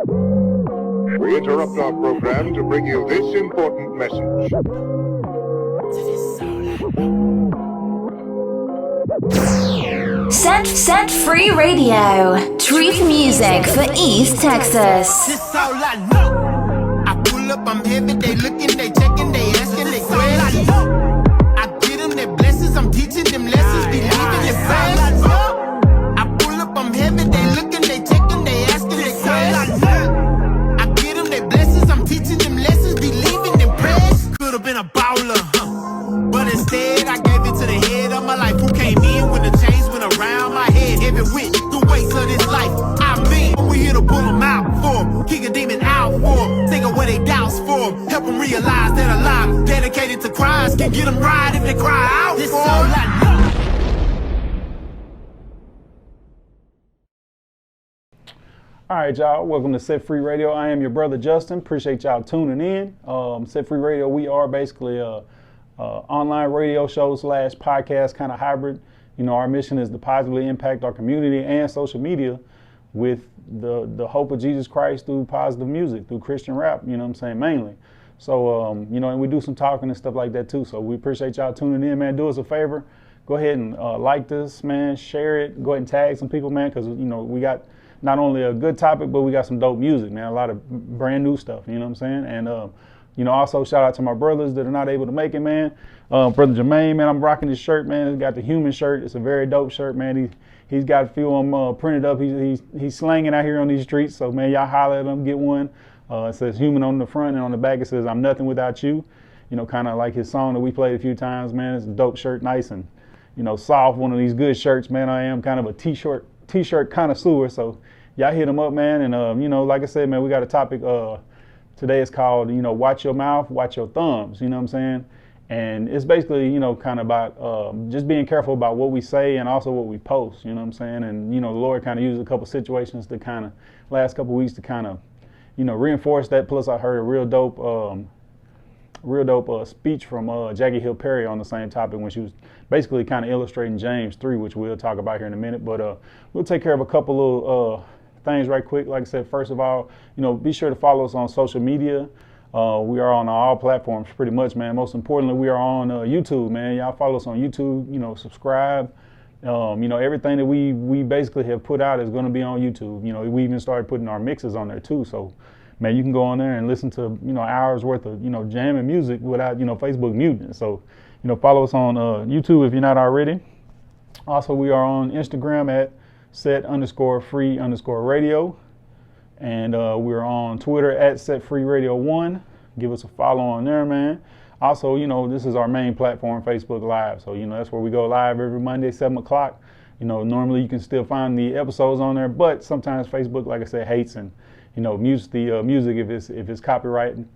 We interrupt our program to bring you this important message. Set Free Radio. Truth music for East Texas. This all I know. I pull up, I'm heavy, they looking, they checking, they asking, they questions. I get them their blessings, I'm teaching them lessons, believing their prayers. I pull up, I'm heavy, they looking, they checking, they asking, they questions. I get them their blessings, I'm teaching them lessons, believing their prayers. Could've been a baller, but instead I gave it to the head of my life, who came in when the chains went around my head, heavy with the weights of this life. I mean, we here to pull them out for them, kick a demon out for them, take away they doubts for them, help them realize that a life dedicated to Christ can get them right if they cry out this for all I know. All right, y'all. Welcome to Set Free Radio. I am your brother Justin. Appreciate y'all tuning in. Set Free Radio, we are basically a online radio show / podcast kind of hybrid. You know, our mission is to positively impact our community and social media with the hope of Jesus Christ through positive music, through Christian rap, you know what I'm saying, mainly. So, you know, and we do some talking and stuff like that too. So we appreciate y'all tuning in, man. Do us a favor. Go ahead and like this, man. Share it. Go ahead and tag some people, man, because, you know, we got not only a good topic, but we got some dope music, man. A lot of brand new stuff, you know what I'm saying? And, you know, also shout out to my brothers that are not able to make it, man. Brother Jermaine, man, I'm rocking this shirt, man. It's got the human shirt. It's a very dope shirt, man. He's got a few of them printed up. He's slanging out here on these streets. So, man, y'all holler at him, get one. It says human on the front, and on the back it says I'm nothing without you. You know, kind of like his song that we played a few times, man. It's a dope shirt, nice and, you know, soft. One of these good shirts, man. I am kind of a t-shirt connoisseur. So y'all hit him up, man. And, you know, like I said, man, we got a topic today. It's called, you know, watch your mouth, watch your thumbs. You know what I'm saying? And it's basically, you know, kind of about just being careful about what we say and also what we post, you know what I'm saying? And, you know, the Lord kind of used a couple situations to kind of, last couple weeks to kind of, you know, reinforce that. Plus I heard a real dope speech from Jackie Hill Perry on the same topic when she was basically kind of illustrating James 3, which we'll talk about here in a minute. But we'll take care of a couple of things right quick. Like I said, first of all, you know, be sure to follow us on social media. We are on all platforms pretty much, man. Most importantly, we are on YouTube, man. Y'all follow us on YouTube, you know, subscribe. You know, everything that we basically have put out is going to be on YouTube. You know, we even started putting our mixes on there too. So, man, you can go on there and listen to, you know, hours worth of, you know, jamming music without, you know, Facebook muting it. So, you know, follow us on YouTube if you're not already. Also, we are on Instagram at set_free_radio. And we're on Twitter at setfreeradio1. Give us a follow on there, man. Also, you know, this is our main platform, Facebook Live. So, you know, that's where we go live every Monday, 7 o'clock. You know, normally you can still find the episodes on there, but sometimes Facebook, like I said, hates and, you know, mutes the music if it's copyrighted,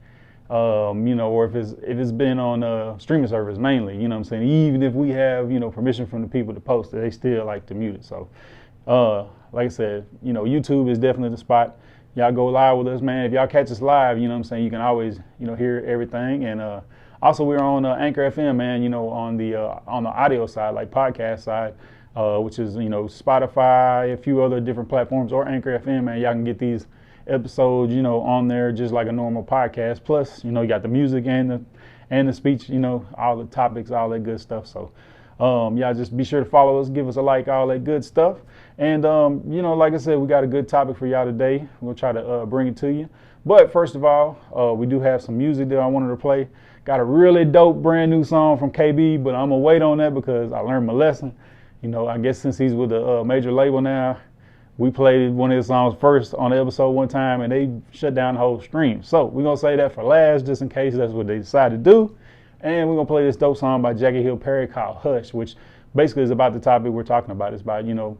you know, or if it's been on streaming service mainly, you know what I'm saying? Even if we have, you know, permission from the people to post it, they still like to mute it. So, like I said, you know, YouTube is definitely the spot. Y'all go live with us, man. If y'all catch us live, you know what I'm saying, you can always, you know, hear everything. And also we're on Anchor FM, man, you know, on the audio side, like podcast side, which is, you know, Spotify, a few other different platforms, or Anchor FM, man. Y'all can get these episodes, you know, on there just like a normal podcast. Plus, you know, you got the music and the speech, you know, all the topics, all that good stuff. So y'all just be sure to follow us, give us a like, all that good stuff. And, you know, like I said, we got a good topic for y'all today. We'll try to bring it to you. But first of all, we do have some music that I wanted to play. Got a really dope brand new song from KB, but I'm going to wait on that because I learned my lesson. You know, I guess since he's with a major label now, we played one of his songs first on the episode one time and they shut down the whole stream. So we're going to say that for last just in case that's what they decide to do. And we're going to play this dope song by Jackie Hill Perry called Hush, which basically is about the topic we're talking about. It's about, you know,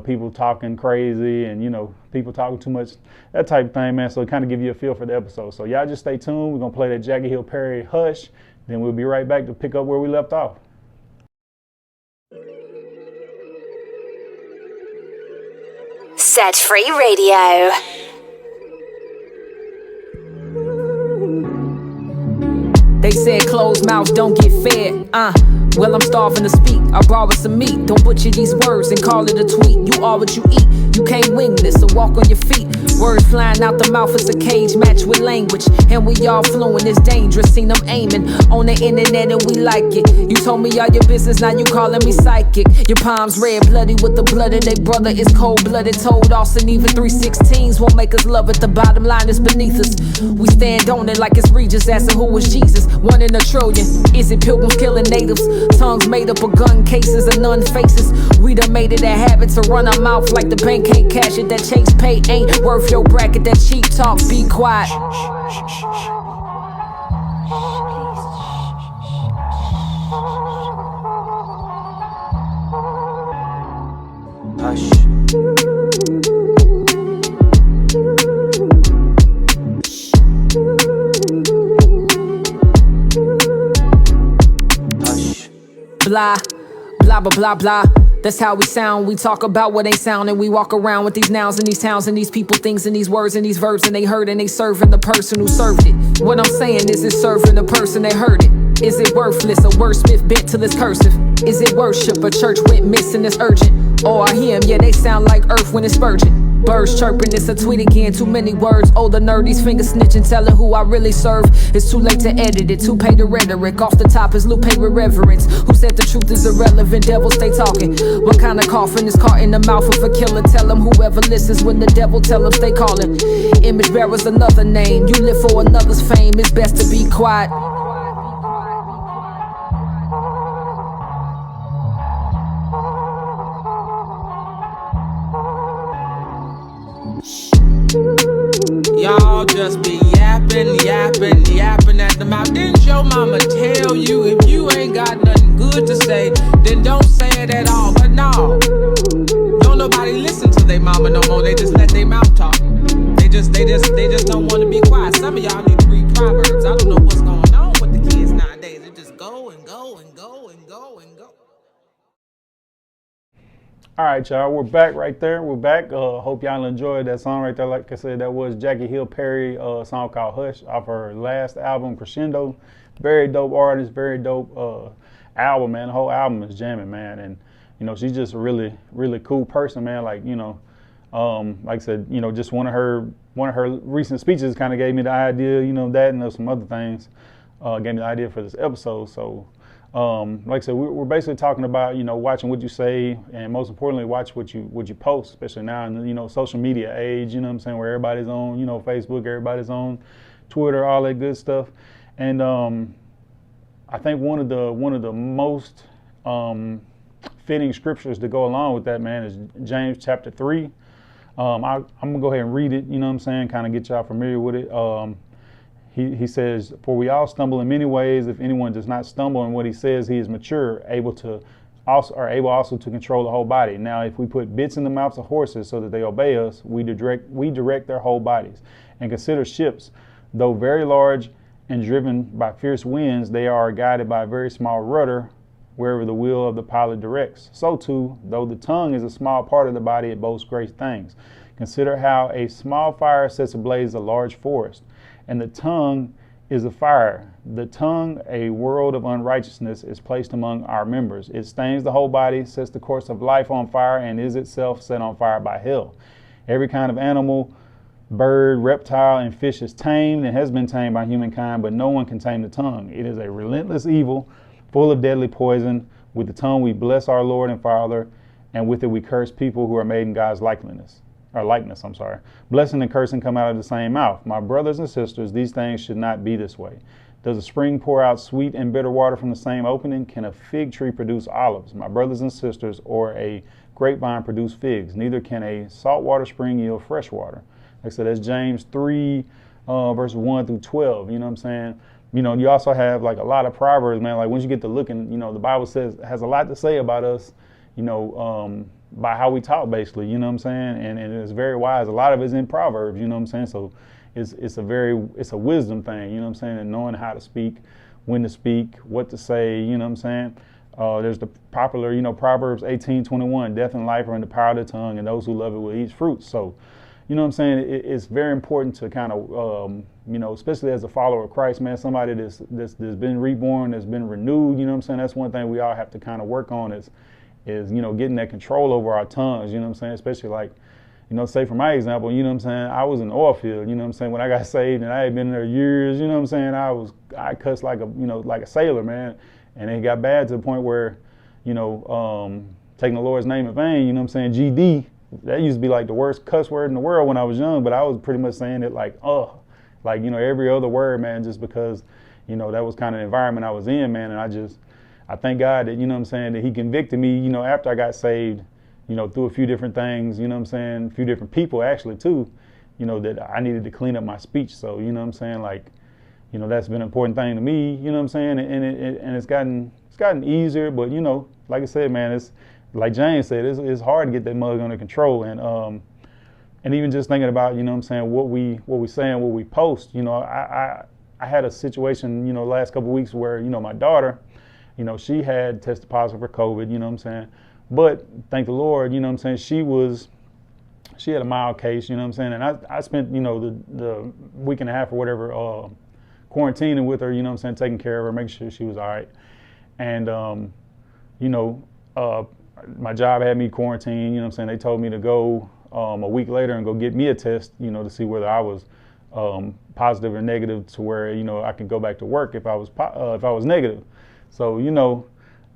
people talking crazy and, you know, people talking too much, that type of thing, man. So it kind of give you a feel for the episode. So y'all just stay tuned. We're going to play that Jackie Hill Perry Hush. Then we'll be right back to pick up where we left off. Set Free Radio. They said closed mouths don't get fed, Well, I'm starving to speak. I borrow some meat. Don't butcher these words and call it a tweet. You are what you eat. You can't wing this, so walk on your feet. Words flying out the mouth is a cage match with language. And we all fluent, it's dangerous. Seen them aiming on the internet and we like it. You told me all your business, now you calling me psychic. Your palms red, bloody with the blood of their brother is cold-blooded. Told Austin even 316s won't make us love it. The bottom line is beneath us. We stand on it like it's Regis asking who was Jesus. 1 in a trillion. Is it pilgrims killing natives? Tongues made up of gun cases and nun faces. We done made it a habit to run our mouth like the bank can't cash it. That Chase pay ain't worth your bracket. That cheap talk, be quiet. Hush. Blah, blah, blah, blah, blah. That's how we sound. We talk about what ain't sounding. We walk around with these nouns and these towns and these people, things and these words and these verbs, and they heard and they serving the person who served it. What I'm saying is it's serving the person that heard it. Is it worthless? A wordsmith bent till it's cursive. Is it worship? A church went missing, it's urgent. Oh, I hear 'em, yeah, they sound like earth when it's virgin. Birds chirping, it's a tweet again, too many words. Oh, the nerdies finger snitching, telling who I really serve. It's too late to edit it, to pay the rhetoric. Off the top is Lupe with reverence. Who said the truth is irrelevant? Devil stay talking. What kind of coffin is caught in the mouth of a killer? Tell him whoever listens when the devil tell him stay calling. Image bearer's another name. You live for another's fame, it's best to be quiet. Y'all just be yapping, yapping, yapping at the mouth. Didn't your mama tell you if you ain't got nothing good to say, then don't say it at all? But no, don't nobody listen to their mama no more. They just let their mouth talk. They just don't want to be quiet. Some of y'all need to read Proverbs. I don't know what's going on with the kids nowadays. They just go and go and go and go and go. All right, y'all, we're back right there. We're back. Hope y'all enjoyed that song right there. Like I said, that was Jackie Hill Perry, song called Hush off her last album, Crescendo. Very dope artist, very dope album, man. The whole album is jamming, man. And, you know, she's just a really, really cool person, man. Like, you know, like I said, you know, just one of her recent speeches kind of gave me the idea, you know, that and some other things gave me the idea for this episode. So, like I said, we're basically talking about, you know, watching what you say, and most importantly, watch what you post, especially now in the, you know, social media age, you know what I'm saying, where everybody's on, you know, Facebook, everybody's on Twitter, all that good stuff. And I think one of the most fitting scriptures to go along with that, man, is James chapter 3. I'm gonna go ahead and read it, you know what I'm saying, kind of get y'all familiar with it. He says, "For we all stumble in many ways. If anyone does not stumble in what he says, he is mature, able also to control the whole body. Now, if we put bits in the mouths of horses so that they obey us, we direct their whole bodies. And consider ships, though very large and driven by fierce winds, they are guided by a very small rudder wherever the will of the pilot directs. So too, though the tongue is a small part of the body, it boasts great things. Consider how a small fire sets ablaze a large forest. And the tongue is a fire. The tongue, a world of unrighteousness, is placed among our members. It stains the whole body, sets the course of life on fire, and is itself set on fire by hell. Every kind of animal, bird, reptile, and fish is tamed and has been tamed by humankind, but no one can tame the tongue. It is a relentless evil, full of deadly poison. With the tongue we bless our Lord and Father, and with it we curse people who are made in God's likeness. Blessing and cursing come out of the same mouth. My brothers and sisters, these things should not be this way. Does a spring pour out sweet and bitter water from the same opening? Can a fig tree produce olives? My brothers and sisters, or a grapevine produce figs? Neither can a saltwater spring yield fresh water. Like I said, that's James 3, verses 1 through 12. You know what I'm saying? You know, you also have like a lot of Proverbs, man. Like once you get to looking, you know, the Bible has a lot to say about us, you know, by how we talk, basically, you know what I'm saying? And it's very wise. A lot of it's in Proverbs, you know what I'm saying? So it's a wisdom thing, you know what I'm saying? And knowing how to speak, when to speak, what to say, you know what I'm saying? There's the popular, you know, Proverbs 18:21, death and life are in the power of the tongue, and those who love it will eat fruit. So, you know what I'm saying, it's very important to kind of, you know, especially as a follower of Christ, man, somebody that's been reborn, that's been renewed, you know what I'm saying, that's one thing we all have to kind of work on is, you know, getting that control over our tongues, you know what I'm saying, especially like, you know, say for my example, you know what I'm saying, I was in the oil field, you know what I'm saying, when I got saved and I had been there years, you know what I'm saying, I cussed like a sailor, man, and it got bad to the point where, you know, taking the Lord's name in vain, you know what I'm saying, GD, that used to be like the worst cuss word in the world when I was young, but I was pretty much saying it like, like, you know, every other word, man, just because, you know, that was kind of the environment I was in, man, and I thank God that, you know what I'm saying, that he convicted me, you know, after I got saved, you know, through a few different things, you know what I'm saying, a few different people actually too, you know, that I needed to clean up my speech. So, you know what I'm saying, like, you know, that's been an important thing to me, you know what I'm saying, and it's gotten easier, but, you know, like I said, man, it's, like James said, it's hard to get that mug under control, and even just thinking about, you know what I'm saying, what we say and what we post, you know, I had a situation, you know, last couple of weeks where, you know, my daughter, you know, she had tested positive for COVID, you know what I'm saying, but thank the Lord, you know what I'm saying, she had a mild case, you know what I'm saying, and I spent, you know, the week and a half or whatever quarantining with her, you know what I'm saying, taking care of her, making sure she was all right, and, you know, my job had me quarantined, you know what I'm saying, they told me to go a week later and go get me a test, you know, to see whether I was positive or negative to where, you know, I could go back to work if I was negative. So, you know,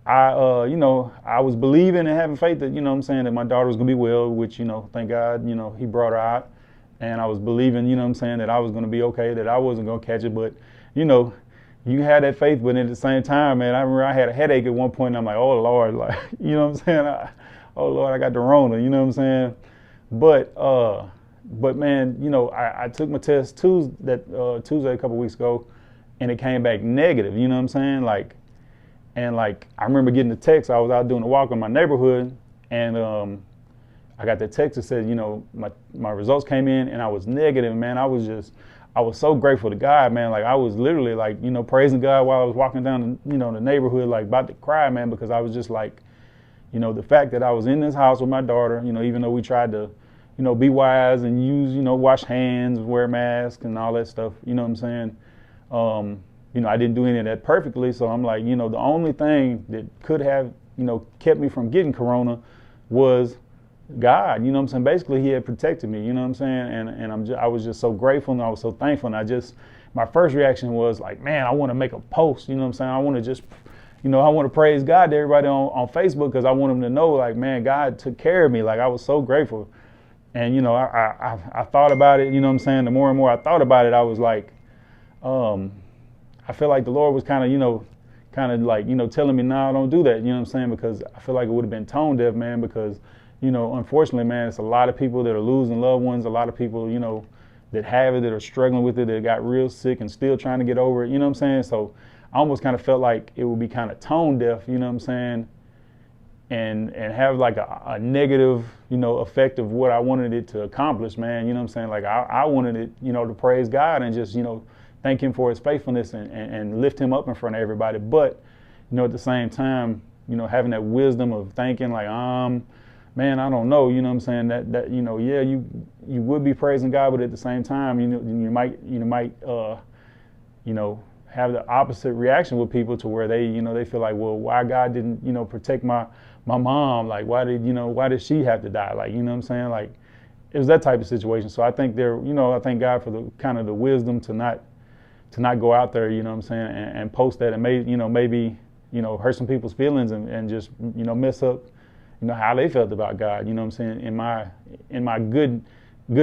I was believing and having faith that, you know what I'm saying, that my daughter was going to be well, which, you know, thank God, you know, he brought her out. And I was believing, you know what I'm saying, that I was going to be okay, that I wasn't going to catch it. But, you know, you had that faith, but at the same time, man, I remember I had a headache at one point, and I'm like, oh, Lord, like, you know what I'm saying? Oh, Lord, I got the Rona, you know what I'm saying? But man, you know, I took my test Tuesday a couple weeks ago, and it came back negative, you know what I'm saying? Like, I remember getting the text. I was out doing a walk in my neighborhood, and I got the text that said, you know, my results came in, and I was negative, man. I was so grateful to God, man. Like, I was literally, like, you know, praising God while I was walking down, you know, the neighborhood, like, about to cry, man, because I was just like, you know, the fact that I was in this house with my daughter, you know, even though we tried to, you know, be wise and use, you know, wash hands, wear masks and all that stuff, you know what I'm saying? You know, I didn't do any of that perfectly, so I'm like, you know, the only thing that could have, you know, kept me from getting corona was God, you know what I'm saying? Basically, he had protected me, you know what I'm saying? And I was just so grateful, and I was so thankful, and my first reaction was like, man, I want to make a post, you know what I'm saying? I want to just, you know, I want to praise God to everybody on Facebook, because I want them to know, like, man, God took care of me. Like, I was so grateful. And, you know, I thought about it, you know what I'm saying? The more and more I thought about it, I was like, I feel like the Lord was kind of like, you know, telling me, no, don't do that, you know what I'm saying? Because I feel like it would have been tone deaf, man, because, you know, unfortunately, man, it's a lot of people that are losing loved ones, a lot of people, you know, that have it, that are struggling with it, that got real sick and still trying to get over it, you know what I'm saying? So I almost kind of felt like it would be kind of tone deaf, you know what I'm saying? And have like a negative, you know, effect of what I wanted it to accomplish, man, you know what I'm saying? Like, I wanted it, you know, to praise God and just, you know, thank him for his faithfulness and lift him up in front of everybody. But, you know, at the same time, you know, having that wisdom of thinking like, man, I don't know, you know what I'm saying, that you know, yeah, you would be praising God, but at the same time, you know, you might you know, have the opposite reaction with people to where they, you know, they feel like, well, why God didn't, you know, protect my mom? Like, why did she have to die? Like, you know what I'm saying? Like, it was that type of situation. So I think I thank God for the kind of the wisdom to not go out there, you know what I'm saying, and post that and maybe, you know, hurt some people's feelings and just, you know, mess up, you know, how they felt about God, you know what I'm saying, in my good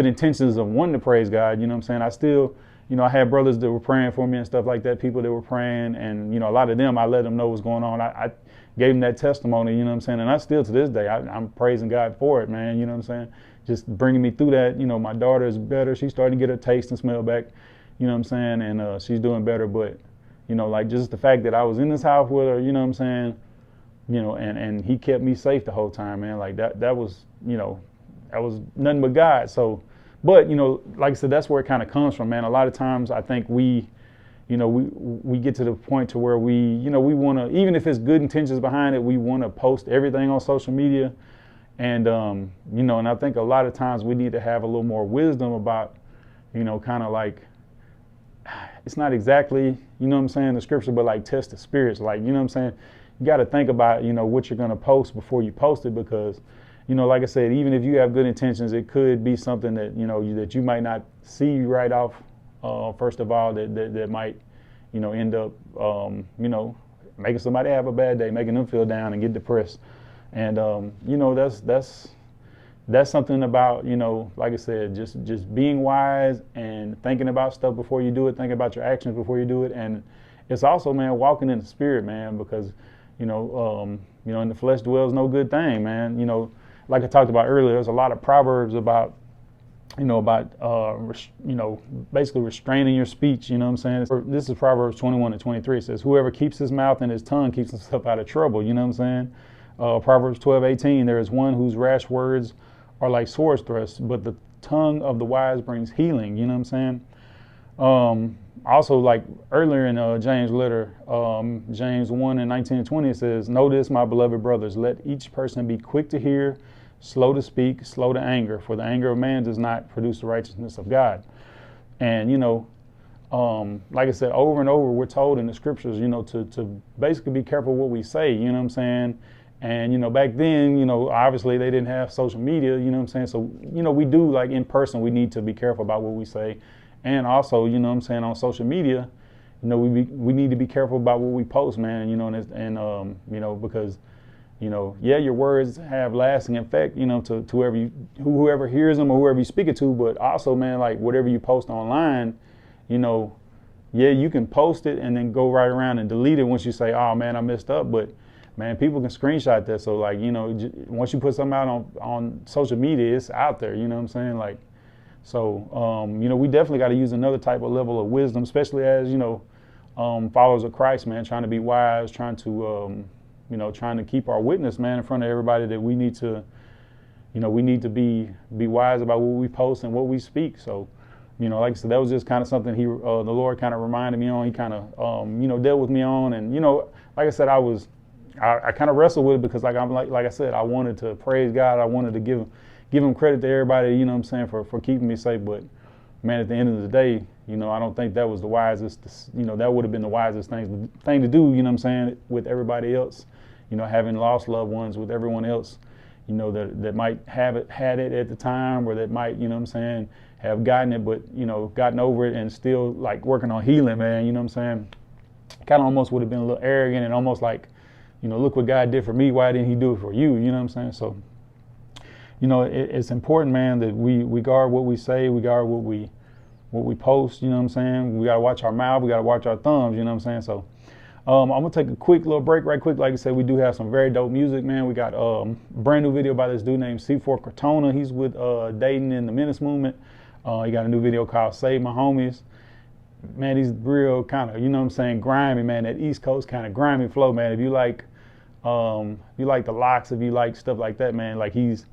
intentions of wanting to praise God, you know what I'm saying. I still, you know, I had brothers that were praying for me and stuff like that, people that were praying, and, you know, a lot of them, I let them know what's going on. I gave them that testimony, you know what I'm saying, and I still, to this day, I'm praising God for it, man, you know what I'm saying, just bringing me through that. You know, my daughter is better. She's starting to get her taste and smell back, you know what I'm saying, and she's doing better. But, you know, like, just the fact that I was in this house with her, you know what I'm saying, you know, and he kept me safe the whole time, man. Like, that was, you know, that was nothing but God. So, but, you know, like I said, that's where it kind of comes from, man. A lot of times I think we get to the point to where we want to, even if it's good intentions behind it, we want to post everything on social media. And, you know, and I think a lot of times we need to have a little more wisdom about, you know, kind of like, it's not exactly, you know what I'm saying, the scripture, but like test the spirits. Like, you know what I'm saying? You got to think about, you know, what you're going to post before you post it, because, you know, like I said, even if you have good intentions, it could be something that, you know, that you might not see right off, first of all, that might, you know, end up, you know, making somebody have a bad day, making them feel down and get depressed. And, you know, that's something about, you know, like I said, just being wise and thinking about stuff before you do it, thinking about your actions before you do it. And it's also, man, walking in the spirit, man, because, you know, in the flesh dwells no good thing, man. You know, like I talked about earlier, there's a lot of proverbs about, you know, basically restraining your speech, you know what I'm saying? This is Proverbs 21:23. It says, whoever keeps his mouth and his tongue keeps himself out of trouble, you know what I'm saying? Proverbs 12:18, there is one whose rash words are like sword thrusts, but the tongue of the wise brings healing, you know what I'm saying? Also, like earlier in James' letter, James 1:19-20, it says, know this, my beloved brothers, let each person be quick to hear, slow to speak, slow to anger, for the anger of man does not produce the righteousness of God. And, you know, like I said, over and over, we're told in the scriptures, you know, to basically be careful what we say, you know what I'm saying? And, you know, back then, you know, obviously they didn't have social media, you know what I'm saying? So, you know, we do, like in person, we need to be careful about what we say. And also, you know what I'm saying, on social media, you know, we need to be careful about what we post, man, you know, and you know, because, you know, yeah, your words have lasting effect, you know, to whoever hears them or whoever you speak it to, but also, man, like whatever you post online, you know, yeah, you can post it and then go right around and delete it once you say, oh man, I messed up, but man, people can screenshot that. So like, you know, once you put something out on social media, it's out there, you know what I'm saying? Like, so, you know, we definitely got to use another type of level of wisdom, especially as, you know, followers of Christ, man, trying to be wise, trying to, you know, trying to keep our witness, man, in front of everybody, that we need to, you know, we need to be wise about what we post and what we speak. So, you know, like I said, that was just kind of something the Lord kind of reminded me on. He kind of, you know, dealt with me on. And, you know, like I said, I kind of wrestled with it because like I said, I wanted to praise God. I wanted to give him credit to everybody, you know what I'm saying, for keeping me safe. But man, at the end of the day, you know, I don't think that was the wisest, you know, that would have been the wisest thing to do, you know what I'm saying, with everybody else, you know, having lost loved ones with everyone else, you know, that might had it at the time, or that might, you know what I'm saying, have gotten it, but, you know, gotten over it and still like working on healing, man, you know what I'm saying. Kind of almost would have been a little arrogant and almost like, you know, look what God did for me, why didn't he do it for you? You know what I'm saying? So, you know, it's important, man, that we guard what we say, we guard what we post, you know what I'm saying? We got to watch our mouth, we got to watch our thumbs, you know what I'm saying? So I'm going to take a quick little break right quick. Like I said, we do have some very dope music, man. We got a brand new video by this dude named C4 Crotona. He's with Dayton in the Menace Movement. He got a new video called Save My Homies. Man, he's real kind of, you know what I'm saying, grimy, man, that East Coast kind of grimy flow, man. If you like the locks, if you like stuff like that, man, like he's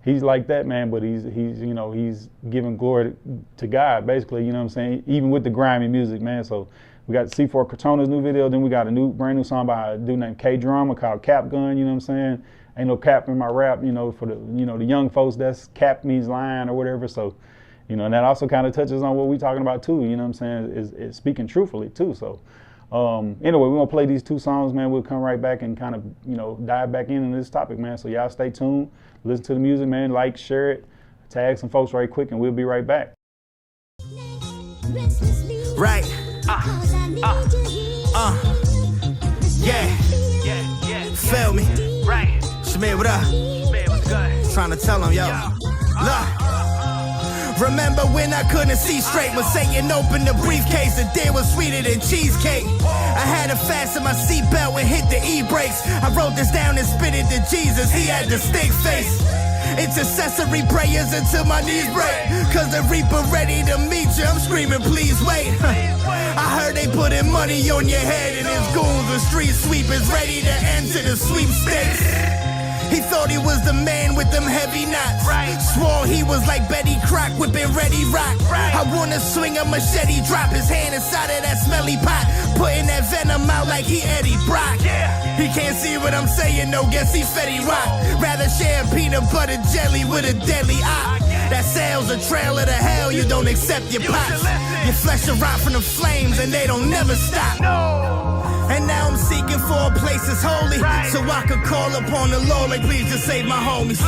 like that, man, but he's you know, he's giving glory to God, basically, you know what I'm saying, even with the grimy music, man. So we got C4 Crotona's new video, then we got a brand new song by a dude named K-Drama called Cap Gun, you know what I'm saying? Ain't no cap in my rap, you know, for the, you know, the young folks, that's cap means lying or whatever. So, you know, and that also kind of touches on what we're talking about too, you know what I'm saying, is speaking truthfully too. So anyway, we're gonna play these two songs, man. We'll come right back and kind of, you know, dive back into this topic, man. So y'all stay tuned, listen to the music, man, like, share it, tag some folks right quick, and we'll be right back. Right. Yeah. Feel me. Right. Shamir, what up? Shamir, what's good? Trying to tell him, yo. Look. Remember when I couldn't see straight, when Satan opened the briefcase, the day was sweeter than cheesecake. I had to fasten my seatbelt and hit the e-brakes. I wrote this down and spit it to Jesus, he had the stink face. Intercessory prayers until my knees break, cause the reaper ready to meet you, I'm screaming please wait. I heard they putting money on your head and his goons, the street sweepers ready to enter the sweepstakes. He thought he was the man with them heavy knots. Swore he was like Betty Crock whipping Ready Rock. I wanna swing a machete, drop his hand inside of that smelly pot, putting that venom out like he Eddie Brock. He can't see what I'm saying, no, guess he Fetty Rock. Rather share peanut butter jelly with a deadly eye. That sells a trail of the hell, you don't accept your pots. Your flesh will rot from the flames and they don't never stop. And now I'm seeking for a place that's holy, so I could call upon the Lord, like please just save my homies.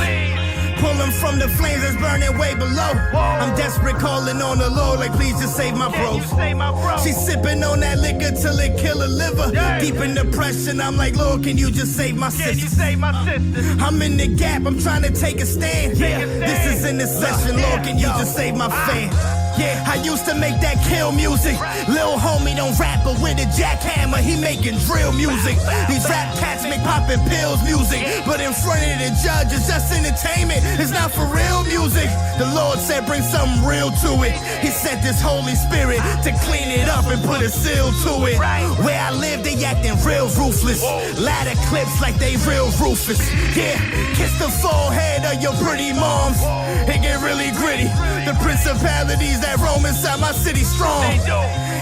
Pull them from the flames that's burning way below. I'm desperate calling on the Lord, like please just save my bros. She's sipping on that liquor till it kill her liver. Deep in depression, I'm like, Lord, can you just save my sister? I'm in the gap, I'm trying to take a stand. This is in the session, Lord, can you just save my fan? Yeah, I used to make that kill music. Lil' homie don't rap, but with a jackhammer, he making drill music. These rap cats make poppin' pills music, but in front of the judge, it's just entertainment. It's not for real music. The Lord said bring something real to it. He sent this Holy Spirit to clean it up and put a seal to it. Where I live, they acting real ruthless. Ladder clips like they real Rufus. Yeah, kiss the forehead of your pretty moms. It get really gritty. The principalities that roam inside my city strong.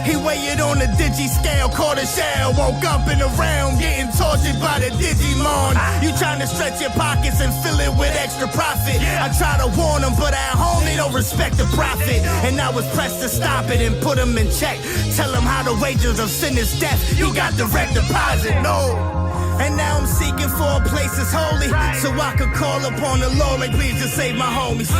He weighed on the digi scale, caught a shell, woke up and around getting tortured by the Digimon. You trying to stretch your pockets and fill it with extra profit. I try to warn them, but at home they don't respect the prophet. And I was pressed to stop it and put them in check. Tell them how the wages of sin is death. You got direct deposit, no. And now I'm seeking for a place that's holy, so I could call upon the Lord, like please just save my homies.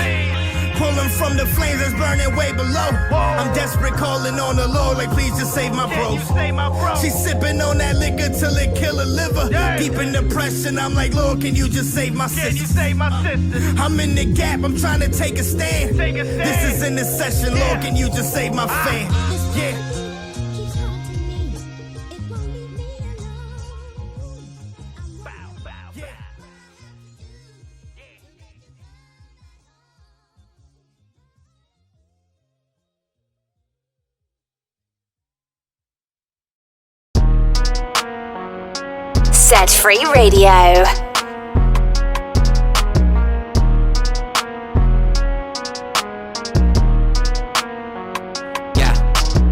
Pull them from the flames that's burning way below. I'm desperate calling on the Lord, like please just save my bros. She's sipping on that liquor till it kill her liver. Deep in depression, I'm like, Lord, can you just save my sister? I'm in the gap, I'm trying to take a stand. This is in the session, Lord, can you just save my fan? Yeah. Set Free Radio. Yeah,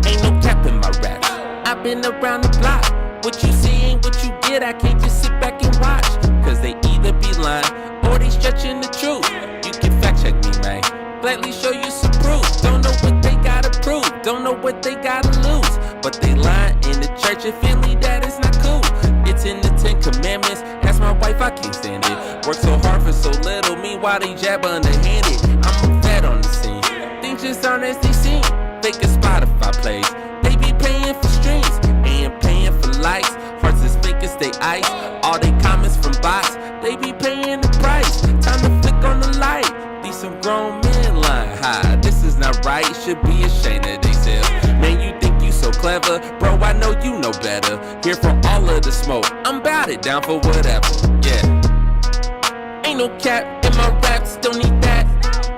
ain't no cap in my raps. I've been around the block. What you see ain't what you get. I can't just sit back and watch. Cause they either be lying or they stretching the truth. You can fact check me, man. Gladly show you some proof. Don't know what they gotta prove. Don't know what they gotta lose. But they lying in the church and family, that is not cool. It's in the 10 Commandments. Ask my wife, I can't stand it. Work so hard for so little, meanwhile they jab underhanded. I'm a vet on the scene. Things just aren't as they seem. Fake a Spotify plays. They be paying for streams and paying for likes. Hearts as fake as they ice. All they comments from bots. They be paying the price. Time to flick on the light. These some grown men lying high. This is not right. Should be ashamed of themselves. Man, you think you so clever, bro? I know you know better. Here for all of the smoke. I'm bout it, down for whatever. Yeah. Ain't no cap in my raps, don't need that.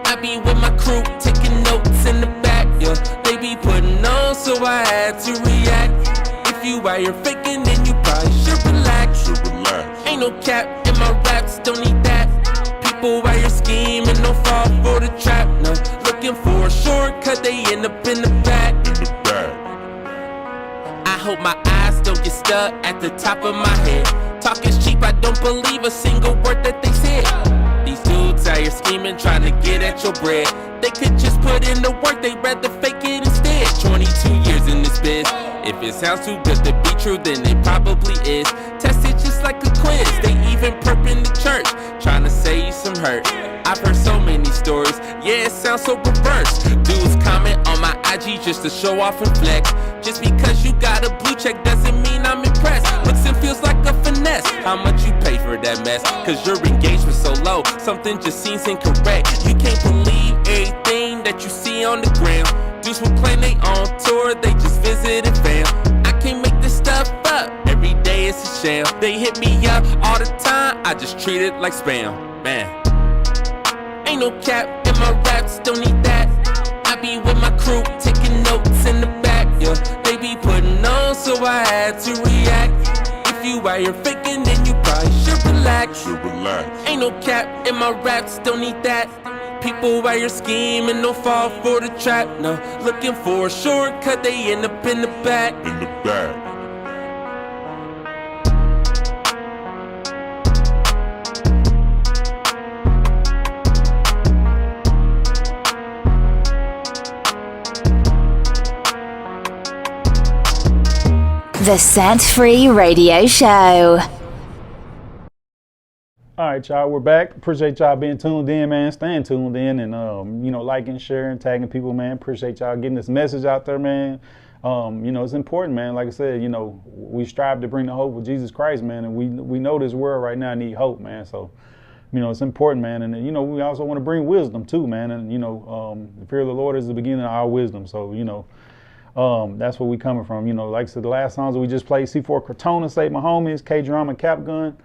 I be with my crew, taking notes in the back. Yeah, they be putting on, so I had to react. If you out here faking, then you probably should relax. Ain't no cap in my raps, don't need that. People out here scheming, no fall for the trap. No, looking for a shortcut, they end up in the back. I hope my eyes don't get stuck at the top of my head. Talk is cheap, I don't believe a single word that they said. These dudes out here scheming, trying to get at your bread. They could just put in the work, they'd rather fake it instead. 22 years in this biz. If it sounds too good to be true, then it probably is. Test it just like a quiz. They even perp in the church, trying to say you some hurt. I've heard so many stories, yeah, it sounds so perverse. Dudes comment on my IG just to show off and flex. Just because you got a blue check doesn't mean I'm impressed. Looks and feels like a finesse. How much you pay for that mess? Cause your engagement so low, something just seems incorrect. You can't believe everything that you see on the ground. Dudes will claim they on tour, they just visited fam. I can't make this stuff up, every day it's a sham. They hit me up all the time, I just treat it like spam. Man, ain't no cap in my raps, don't need that. I be with my crew, taking notes in the back. Yeah, they be putting on, so I had to react. If you out here faking, then you probably should relax. relax. Ain't no cap in my raps, don't need that. People while you're scheming, don't fall for the trap. No, looking for a shortcut, they end up in the back. The Set Free Radio Show. All right, y'all, we're back. Appreciate y'all being tuned in, man. Staying tuned in and, liking, sharing, tagging people, man. Appreciate y'all getting this message out there, man. It's important, man. Like I said, we strive to bring the hope of Jesus Christ, man. And we know this world right now need hope, man. So, it's important, man. And, we also want to bring wisdom too, man. And, the fear of the Lord is the beginning of our wisdom. So, that's where we coming from. Like I said, the last songs that we just played, C4 Crotona, Save My Homies, K-Drama, Cap Gun.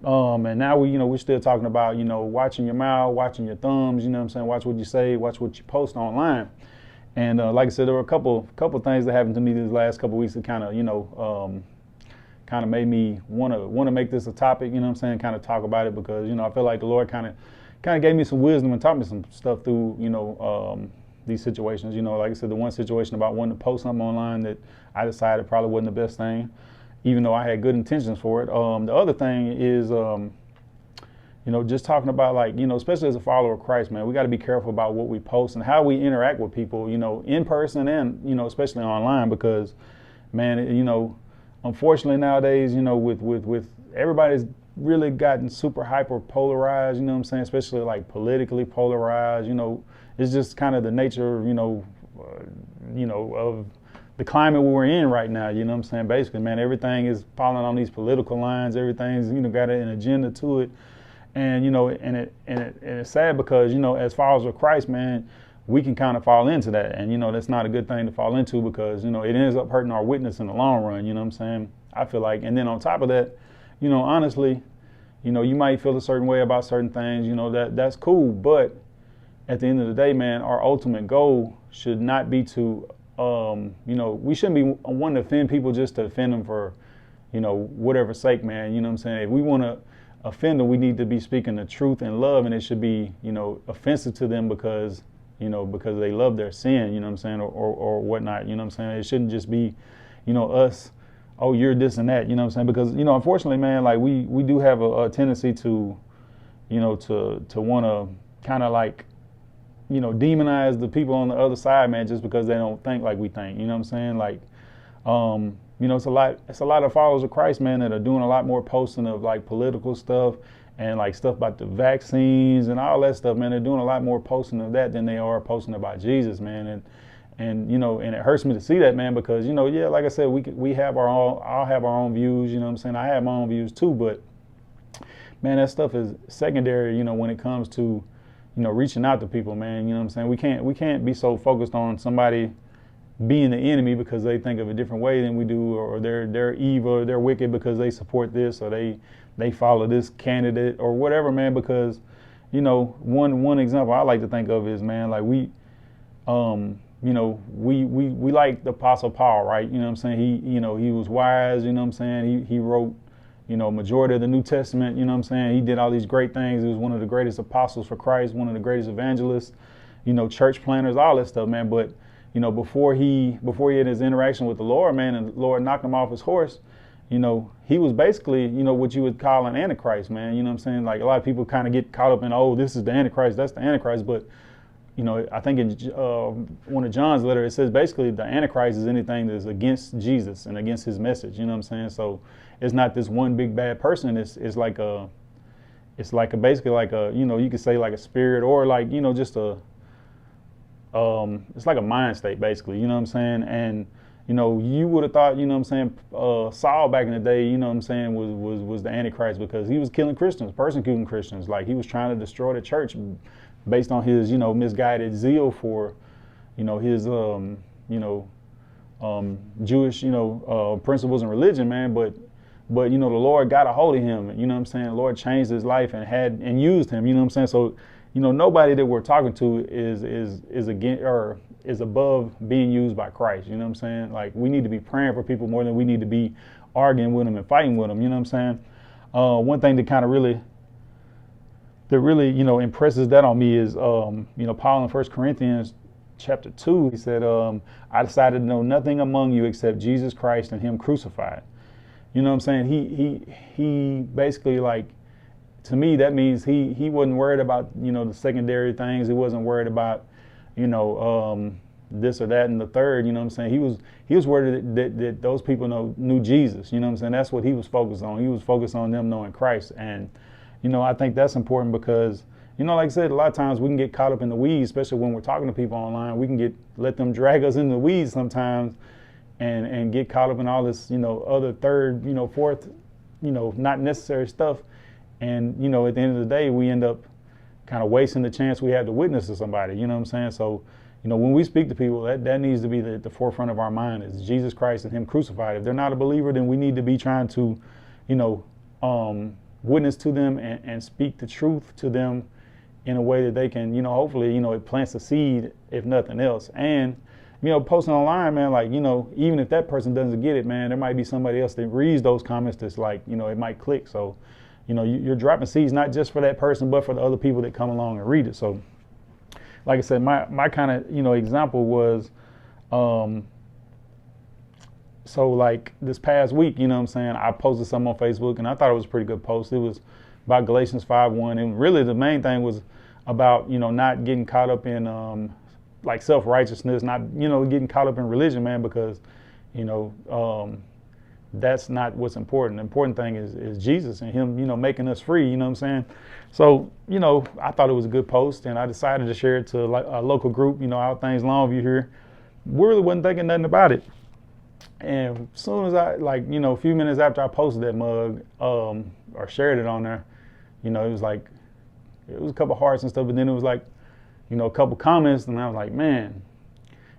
And now we're still talking about, watching your mouth, watching your thumbs, watch what you say, watch what you post online. And like I said, there were a couple things that happened to me these last couple weeks that kind of made me want to make this a topic, kind of talk about it because, I feel like the Lord kind of gave me some wisdom and taught me some stuff through, these situations. Like I said, the one situation about wanting to post something online that I decided probably wasn't the best thing, even though I had good intentions for it. The other thing is, just talking about especially as a follower of Christ, man, we got to be careful about what we post and how we interact with people, in person and, especially online because, man, unfortunately nowadays, with everybody's really gotten super hyper polarized, especially like politically polarized, it's just kind of the nature, of the climate we're in right now, basically, man, everything is falling on these political lines, everything's, got an agenda to it. And, and it's sad because, as followers of Christ, man, we can kind of fall into that. And, that's not a good thing to fall into because, it ends up hurting our witness in the long run, I feel like. And then on top of that, honestly, you might feel a certain way about certain things, that's cool. But at the end of the day, man, our ultimate goal should not be to, we shouldn't be wanting to offend people just to offend them for, whatever sake, man. If we want to offend them, we need to be speaking the truth in love, and it should be, offensive to them because they love their sin, or whatnot, It shouldn't just be, us, oh, you're this and that, because, unfortunately, man, like we do have a tendency to, to want to kind of like, demonize the people on the other side, man, just because they don't think like we think, Like, it's a lot of followers of Christ, man, that are doing a lot more posting of like political stuff and like stuff about the vaccines and all that stuff, man. They're doing a lot more posting of that than they are posting about Jesus, man. And and it hurts me to see that, man, because, yeah, like I said, we have our own, I'll have our own views, I have my own views too, but man, that stuff is secondary, when it comes to, reaching out to people, man, we can't be so focused on somebody being the enemy because they think of a different way than we do, or they're evil, or they're wicked because they support this, or they follow this candidate or whatever, man, because, one example I like to think of is, man, like we like the Apostle Paul, right? He was wise, he wrote, majority of the New Testament, he did all these great things. He was one of the greatest apostles for Christ, one of the greatest evangelists, church planners, all that stuff, man. But, before he had his interaction with the Lord, man, and the Lord knocked him off his horse, he was basically, what you would call an antichrist, man. Like a lot of people kind of get caught up in, oh, this is the antichrist, that's the antichrist. But, I think in one of John's letters, it says basically the antichrist is anything that's against Jesus and against his message, So it's not this one big bad person. It's like basically like a, you could say like a spirit, or like, just a, it's like a mind state basically, and, you would have thought, Saul back in the day, was the Antichrist because he was killing Christians, persecuting Christians. Like he was trying to destroy the church based on his, misguided zeal for, his, Jewish, principles and religion, man. But the Lord got a hold of him, The Lord changed his life and used him, So, nobody that we're talking to is against or is above being used by Christ, Like we need to be praying for people more than we need to be arguing with them and fighting with them, one thing that kind of really, you know, impresses that on me is, you know, Paul in 1 Corinthians chapter 2, he said, I decided to know nothing among you except Jesus Christ and him crucified. You know what I'm saying? He basically, like, to me, that means he wasn't worried about, you know, the secondary things. He wasn't worried about, you know, this or that and the third. You know what I'm saying? He was worried that those people knew Jesus. You know what I'm saying? That's what he was focused on. He was focused on them knowing Christ. And, you know, I think that's important because, you know, like I said, a lot of times we can get caught up in the weeds, especially when we're talking to people online. We can let them drag us in the weeds sometimes and get caught up in all this, you know, other third, you know, fourth, you know, not necessary stuff. And, you know, at the end of the day, we end up kind of wasting the chance we have to witness to somebody. You know what I'm saying? So, you know, when we speak to people, that needs to be the forefront of our mind is Jesus Christ and him crucified. If they're not a believer, then we need to be trying to, you know, witness to them and speak the truth to them in a way that they can, you know, hopefully, you know, it plants a seed, if nothing else. And, you know, posting online, man, like, you know, even if that person doesn't get it, man, there might be somebody else that reads those comments that's like, you know, it might click. So, you know, you're dropping seeds not just for that person, but for the other people that come along and read it. So, like I said, my kind of, you know, example was, so like this past week, you know what I'm saying, I posted something on Facebook and I thought it was a pretty good post. It was about Galatians 5:1, and really the main thing was about, you know, not getting caught up in like self-righteousness, not, you know, getting caught up in religion, man, because, you know, that's not what's important. The important thing is Jesus and him, you know, making us free, you know what I'm saying? So, you know, I thought it was a good post and I decided to share it to a local group, you know, All Things Longview here. We really wasn't thinking nothing about it. And as soon as I, like, you know, a few minutes after I posted that mug or shared it on there, you know, it was a couple hearts and stuff, but then it was like, you know, a couple comments, and I was like, man,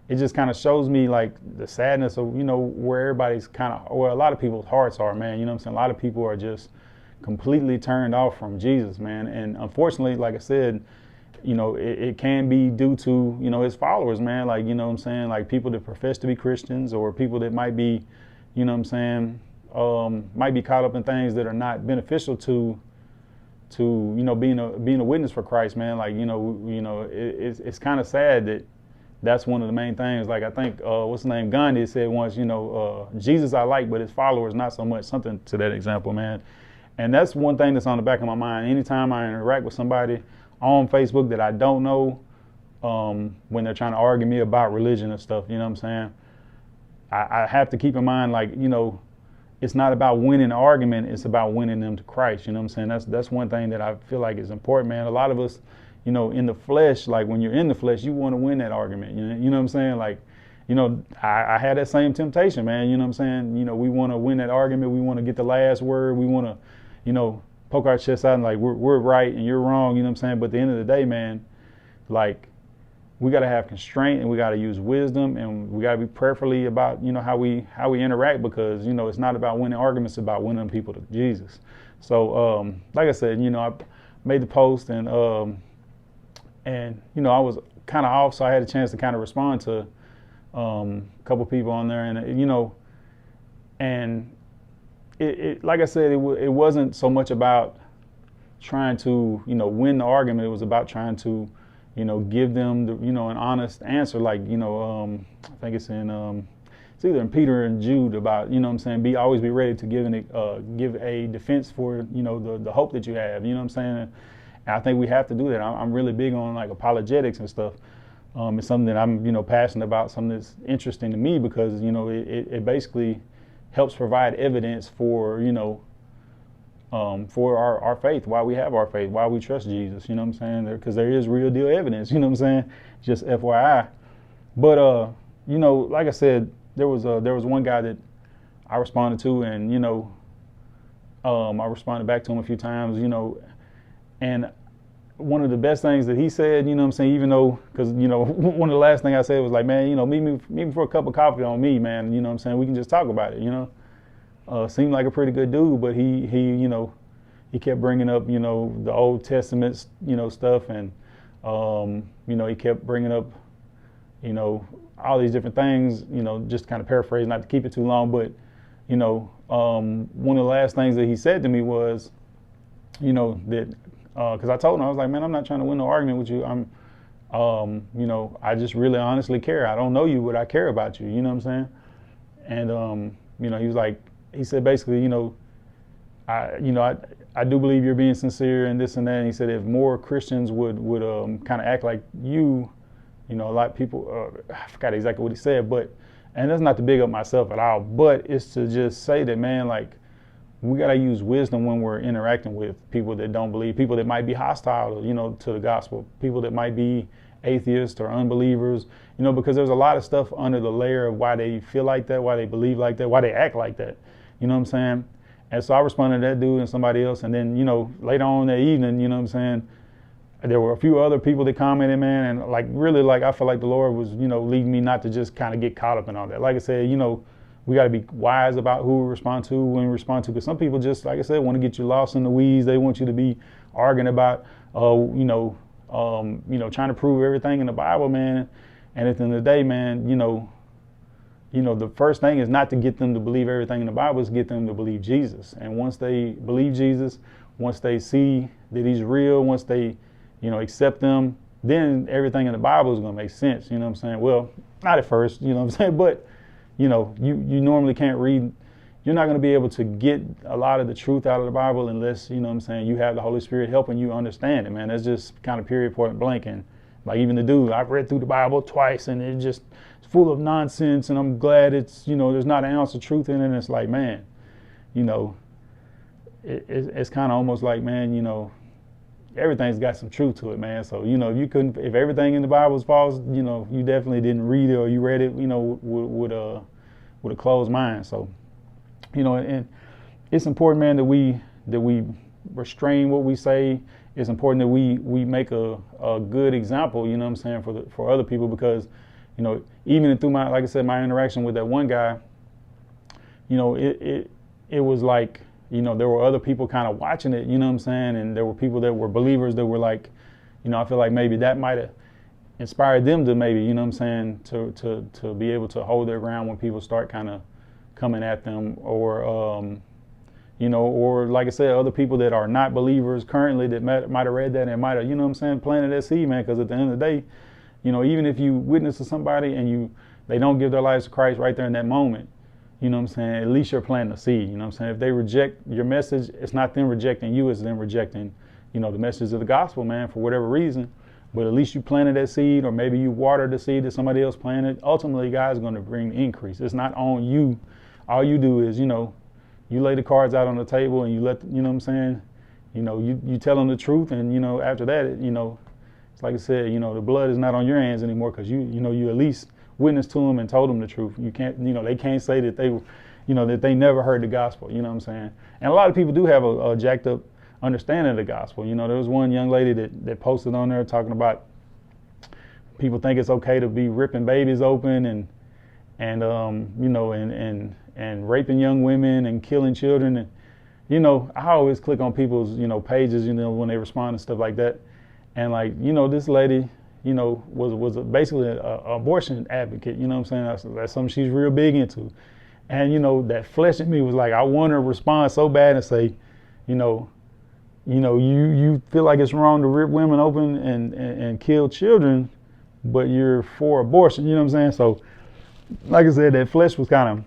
it just kind of shows me like the sadness of, you know, where everybody's kind of, where a lot of people's hearts are, man. You know what I'm saying? A lot of people are just completely turned off from Jesus, man. And unfortunately, like I said, you know, it can be due to, you know, his followers, man. Like, you know what I'm saying? Like people that profess to be Christians or people that might be, you know what I'm saying, might be caught up in things that are not beneficial to you know, being a witness for Christ, man. Like, you know, it's kind of sad that that's one of the main things. Like I think what's his name, Gandhi said once, you know, Jesus I like, but his followers not so much. Something to that example, man. And that's one thing that's on the back of my mind. Anytime I interact with somebody on Facebook that I don't know, when they're trying to argue me about religion and stuff, you know what I'm saying, I have to keep in mind, like, you know, it's not about winning the argument, it's about winning them to Christ. You know what I'm saying? That's one thing that I feel like is important, man. A lot of us, you know, in the flesh, like when you're in the flesh, you want to win that argument. You know what I'm saying? Like, you know, I had that same temptation, man. You know what I'm saying? You know, we want to win that argument. We want to get the last word. We want to, you know, poke our chests out and like, we're right and you're wrong. You know what I'm saying? But at the end of the day, man, like, we got to have constraint and we got to use wisdom and we got to be prayerfully about, you know, how we interact, because, you know, it's not about winning arguments, it's about winning people to Jesus. So, like I said, you know, I made the post and you know, I was kind of off, so I had a chance to kind of respond to a couple people on there, and, you know, and it like I said, it wasn't so much about trying to, you know, win the argument. It was about trying to, you know, give them the, you know, an honest answer. Like, you know, I think it's in it's either in Peter and Jude about, you know what I'm saying, always be ready to give a defense for, you know, the hope that you have. You know what I'm saying? And I think we have to do that. I'm really big on like apologetics and stuff. It's something that I'm, you know, passionate about, something that's interesting to me, because, you know, it basically helps provide evidence for, you know, for our faith, why we have our faith, why we trust Jesus, you know what I'm saying? Because there is real deal evidence, you know what I'm saying? Just FYI. But, you know, like I said, there was one guy that I responded to, and, you know, I responded back to him a few times, you know, and one of the best things that he said, you know what I'm saying, even though, because, you know, one of the last things I said was like, man, you know, meet me for a cup of coffee on me, man, you know what I'm saying? We can just talk about it, you know? Seemed like a pretty good dude, but he you know, he kept bringing up, you know, the Old Testament, you know, stuff, and you know, he kept bringing up, you know, all these different things, you know, just kind of paraphrase, not to keep it too long, but, one of the last things that he said to me was, that, because I told him, I was like, man, I'm not trying to win no argument with you. I just really honestly care. I don't know you, but I care about you. You know what I'm saying? And, he was like, he said basically, I do believe you're being sincere and this and that. And he said if more Christians would kind of act like you, a lot of people, I forgot exactly what he said, and that's not to big up myself at all, but it's to just say that, man, like, we got to use wisdom when we're interacting with people that don't believe, people that might be hostile, to the gospel, people that might be atheists or unbelievers, because there's a lot of stuff under the layer of why they feel like that, why they believe like that, why they act like that. You know what I'm saying? And so I responded to that dude and somebody else. And then, later on that evening, there were a few other people that commented, man. And really, I feel like the Lord was, leading me not to just kind of get caught up in all that. Like I said, we got to be wise about who we respond to, when we respond to, because some people just, like I said, want to get you lost in the weeds. They want you to be arguing about, trying to prove everything in the Bible, man. And at the end of the day, man, the first thing is not to get them to believe everything in the Bible, is get them to believe Jesus. And once they believe Jesus, once they see that he's real, once they, accept them, then everything in the Bible is going to make sense. You know what I'm saying? Well, not at first, you know what I'm saying? But, you normally can't read. You're not going to be able to get a lot of the truth out of the Bible unless, you have the Holy Spirit helping you understand it, man. That's just kind of period, point blank. And like even the dude, I've read through the Bible twice and it's just full of nonsense, and I'm glad it's, there's not an ounce of truth in it. And it's like, man, it's kind of almost like, man, everything's got some truth to it, man. So, if everything in the Bible is false, you definitely didn't read it, or you read it, with a closed mind. So, and it's important, man, that we restrain what we say. It's important that we make a good example, for other people, because, even through my, like I said, my interaction with that one guy, it was like, there were other people kind of watching it, and there were people that were believers that were like, I feel like maybe that might have inspired them to maybe, to be able to hold their ground when people start kind of coming at them, or, or like I said, other people that are not believers currently that might have read that and might have, planted that seed, man, because at the end of the day, even if you witness to somebody and they don't give their lives to Christ right there in that moment, at least you're planting a seed, If they reject your message, it's not them rejecting you, it's them rejecting, the message of the gospel, man, for whatever reason. But at least you planted that seed, or maybe you watered the seed that somebody else planted. Ultimately, God's going to bring increase. It's not on you. All you do is, you lay the cards out on the table and you let, you tell them the truth. And, after that, it's like I said, the blood is not on your hands anymore, because you at least witnessed to them and told them the truth. You can't, they can't say that they, that they never heard the gospel, And a lot of people do have a jacked up understanding of the gospel. There was one young lady that posted on there talking about people think it's okay to be ripping babies open and raping young women and killing children. And, I always click on people's, pages, when they respond and stuff like that. And this lady, was basically an abortion advocate, That's something she's real big into. And, that flesh in me was like, I want to respond so bad and say, you feel like it's wrong to rip women open and kill children, but you're for abortion, So, like I said, that flesh was kind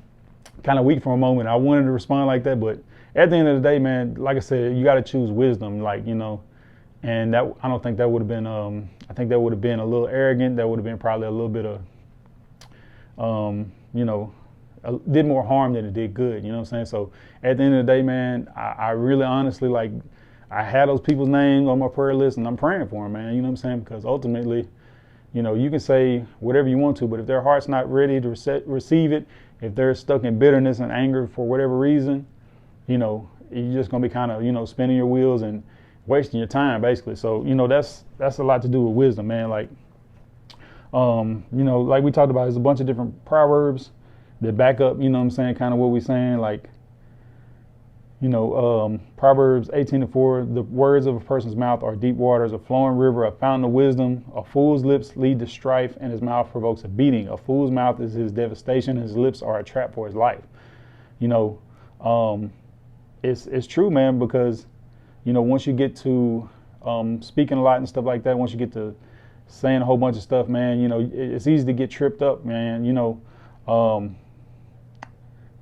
of weak for a moment. I wanted to respond like that, but at the end of the day, man, like I said, you got to choose wisdom, and that, I don't think that would have been, I think that would have been a little arrogant. That would have been probably a little bit of, did more harm than it did good, So at the end of the day, man, I really honestly, I had those people's names on my prayer list, and I'm praying for them, man, because ultimately, you can say whatever you want to, but if their heart's not ready to receive it, if they're stuck in bitterness and anger for whatever reason, you're just going to be kind of, spinning your wheels and wasting your time, basically. So, that's a lot to do with wisdom, man. Like we talked about, there's a bunch of different proverbs that back up, kind of what we're saying. Proverbs 18:4, the words of a person's mouth are deep waters, a flowing river, a fountain of wisdom. A fool's lips lead to strife, and his mouth provokes a beating. A fool's mouth is his devastation, his lips are a trap for his life. you know, it's true, man, because, you know, once you get to speaking a lot and stuff like that, once you get to saying a whole bunch of stuff, man, you know, it's easy to get tripped up, man. You know,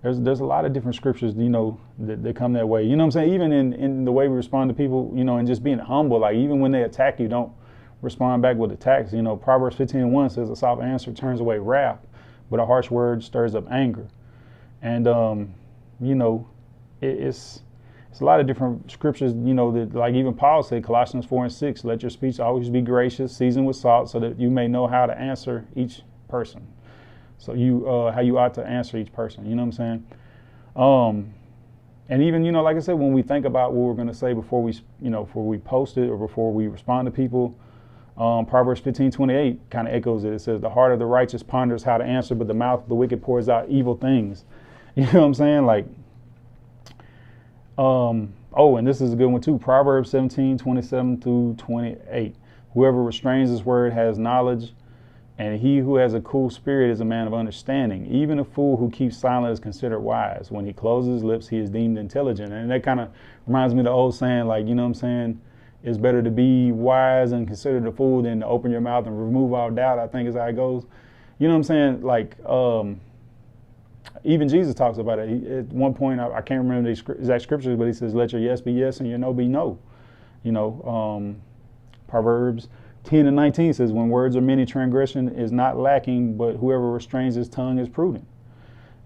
there's a lot of different scriptures, you know, that come that way. You know what I'm saying? Even in the way we respond to people, you know, and just being humble, like even when they attack you, don't respond back with attacks. You know, Proverbs 15:1 says, a soft answer turns away wrath, but a harsh word stirs up anger. And, you know, it's a lot of different scriptures, you know, that like even Paul said, Colossians 4:6, let your speech always be gracious, seasoned with salt, so that you may know how to answer each person. So you, how you ought to answer each person, you know what I'm saying? And even, you know, like I said, when we think about what we're going to say before we, you know, before we post it or before we respond to people, Proverbs 15:28 kind of echoes it. It says, the heart of the righteous ponders how to answer, but the mouth of the wicked pours out evil things. You know what I'm saying? Like, oh, and this is a good one too. Proverbs 17:27-28. Whoever restrains his word has knowledge, and he who has a cool spirit is a man of understanding. Even a fool who keeps silent is considered wise. When he closes his lips, he is deemed intelligent. And that kind of reminds me of the old saying, like, you know what I'm saying? It's better to be wise and considered a fool than to open your mouth and remove all doubt, I think is how it goes. You know what I'm saying? Like, even Jesus talks about it. At one point, I can't remember the exact scriptures, but he says, let your yes be yes and your no be no. You know, Proverbs 10:19 says, when words are many, transgression is not lacking, but whoever restrains his tongue is prudent.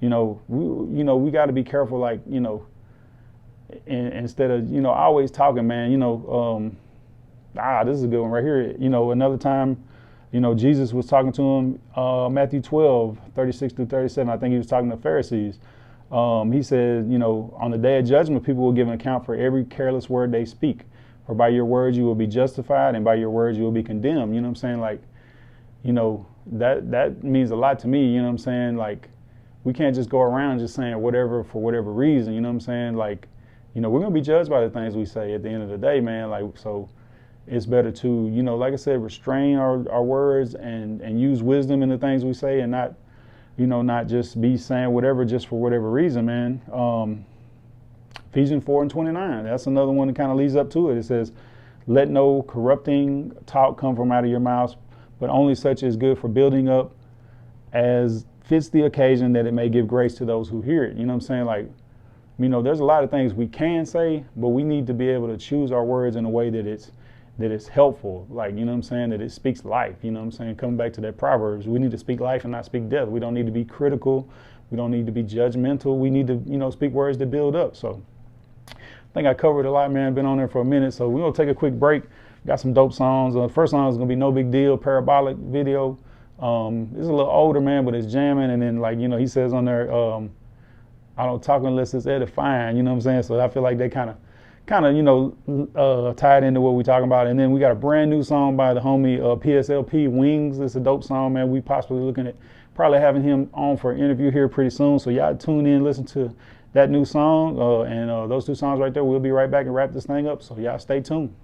You know, we got to be careful, like, you know, instead of, you know, always talking, man, you know, this is a good one right here. You know, another time, you know, Jesus was talking to him, Matthew 12:36-37. I think he was talking to Pharisees. He said, you know, on the day of judgment, people will give an account for every careless word they speak. For by your words you will be justified, and by your words you will be condemned. You know what I'm saying? Like, you know, that means a lot to me. You know what I'm saying? Like, we can't just go around just saying whatever for whatever reason. You know what I'm saying? Like, you know, we're going to be judged by the things we say at the end of the day, man. Like, so it's better to, you know, like I said, restrain our words and use wisdom in the things we say, and not, you know, not just be saying whatever just for whatever reason, man. Ephesians 4:29, that's another one that kind of leads up to it. It says, let no corrupting talk come from out of your mouths, but only such as good for building up as fits the occasion, that it may give grace to those who hear it. You know what I'm saying? Like, you know, there's a lot of things we can say, but we need to be able to choose our words in a way that it's helpful. Like, you know what I'm saying? That it speaks life. You know what I'm saying? Coming back to that Proverbs, we need to speak life and not speak death. We don't need to be critical. We don't need to be judgmental. We need to, you know, speak words that build up. So I think I covered a lot, man. Been on there for a minute. So we're going to take a quick break. Got some dope songs. First song is going to be No Big Deal, Parabolic video. It's a little older, man, but it's jamming. And then, like, you know, he says on there, I don't talk unless it's edifying. You know what I'm saying? So I feel like they kind of, you know, tied into what we're talking about. And then we got a brand new song by the homie PSLP, Wings. It's a dope song, man. We possibly looking at probably having him on for an interview here pretty soon. So y'all tune in, listen to that new song, and those two songs right there. We'll be right back and wrap this thing up. So y'all stay tuned.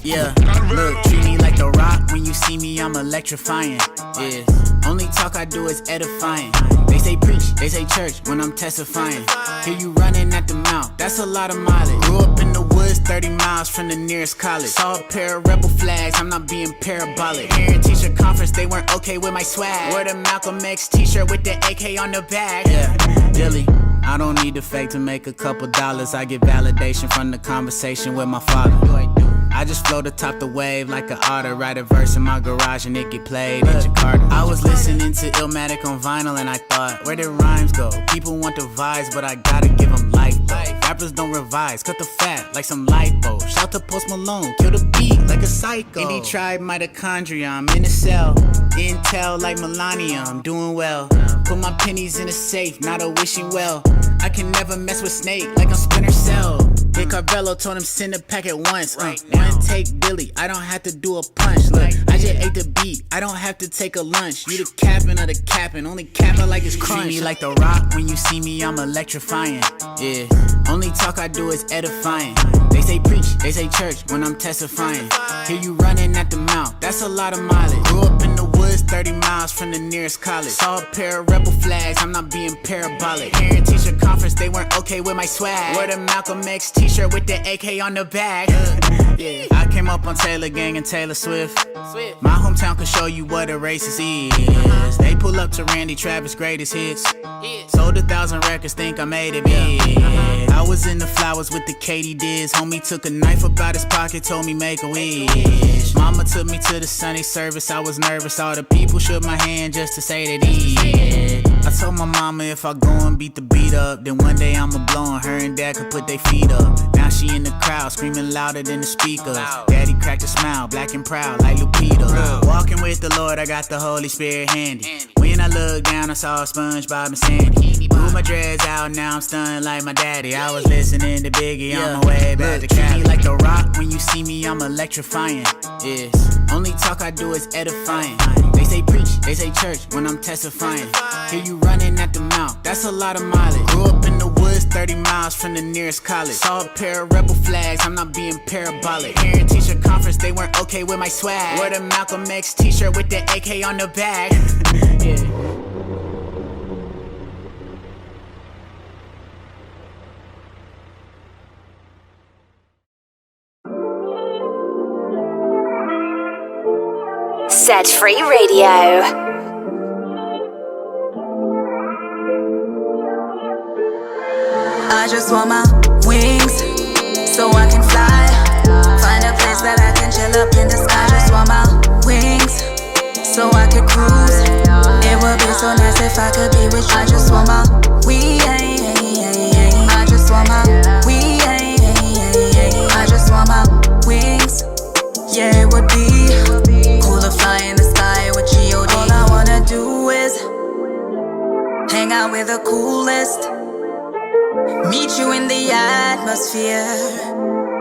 Yeah, look, treat me like The Rock. When you see me, I'm electrifying. Yeah, only talk I do is edifying. They say preach, they say church when I'm testifying. Hear you running at the mouth, that's a lot of mileage. Grew up in the woods, 30 miles from the nearest college. Saw a pair of rebel flags, I'm not being parabolic. Parent teacher conference, they weren't okay with my swag. Wore the Malcolm X t-shirt with the AK on the back. Yeah, Dilly, I don't need to fake to make a couple dollars. I get validation from the conversation with my father. I just float atop the wave like an otter. Write a verse in my garage and it get played in Jakarta. I was listening to Illmatic on vinyl and I thought, where did rhymes go? People want the vibes, but I gotta give them life though. Rappers don't revise, cut the fat like some lipo. Shout to Post Malone, kill the beat like a psycho. Indie tribe mitochondria, I'm in a cell. Intel like Melania, I'm doing well. Put my pennies in a safe, not a wishing well. I can never mess with Snake like I'm Splinter Cell. Hit Carvello, told him send a pack at once. One take Billy, I don't have to do a punch. Look, I just ate the beat, I don't have to take a lunch. You the capping of the capping, only capping like it's crunch. Treat me like the Rock, when you see me, I'm electrifying. Yeah, only talk I do is edifying. They say preach, they say church when I'm testifying. Hear you running at the mouth, that's a lot of mileage. Grew up in the woods, 30 miles from the nearest college. Saw a pair of rebel flags, I'm not being parabolic. Parent teacher conference, they weren't okay with my swag. Wore the Malcolm X t-shirt with the AK on the back. Yeah, I came up on Taylor Gang and Taylor Swift. My hometown could show you what a racist is. They pull up to Randy Travis' greatest hits. Sold 1,000 records, think I made it big. I was in the flowers with the Katy Diz. Homie took a knife up out his pocket, told me make a wish. Mama took me to the Sunday service, I was nervous. All the people shook my hand just to say that he did. I told my mama if I go and beat the beat up, then one day I'ma blow and her and dad could put their feet up. Now she in the crowd, screaming louder than the speakers. Daddy cracked a smile, black and proud like Lupita. Walking with the Lord, I got the Holy Spirit handy. When I looked down, I saw SpongeBob and Sandy. Blew my dreads out, now I'm stunned like my daddy. I was listening to Biggie on my way back to Cali. Treat me like the Rock, when you see me, I'm electrifying. Yes, only talk I do is edifying. They say preach, they say church when I'm testifying. Hear you running at the mouth, that's a lot of mileage. Grew up in the woods, 30 miles from the nearest college. Saw a pair of rebel flags, I'm not being parabolic. Parent teacher conference, they weren't okay with my swag. Wore the Malcolm X t-shirt with the AK on the back. Yeah. Set Free Radio. I just want my wings so I can fly. Find a place that I can chill up in the sky. I just want my wings so I can cruise. It would be so nice if I could be with you. I just want my wings. I just want my wings. I just want my wings. Yeah, it would be cool to fly in the sky with G.O.D. All I wanna do is hang out with the coolest. Meet you in the atmosphere.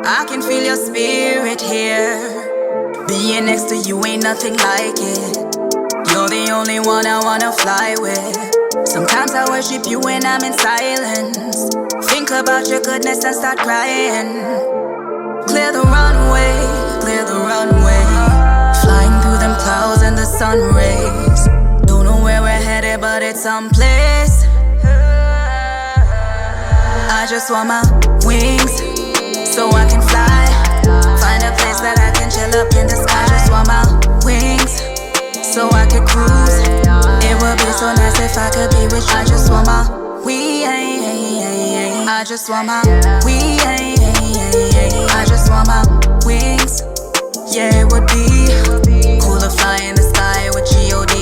I can feel your spirit here. Being next to you ain't nothing like it. You're the only one I wanna fly with. Sometimes I worship you when I'm in silence. Think about your goodness and start crying. Clear the runway, clear the runway. Flying through them clouds and the sun rays. Don't know where we're headed, but it's someplace. I just want my wings so I can fly. Find a place that I can chill up in the sky. I just want my wings so I can cruise. It would be so nice if I could be with you. I just want my wings. I just want my wings. I just want my wings. Yeah, it would be cool to fly in the sky with G.O.D.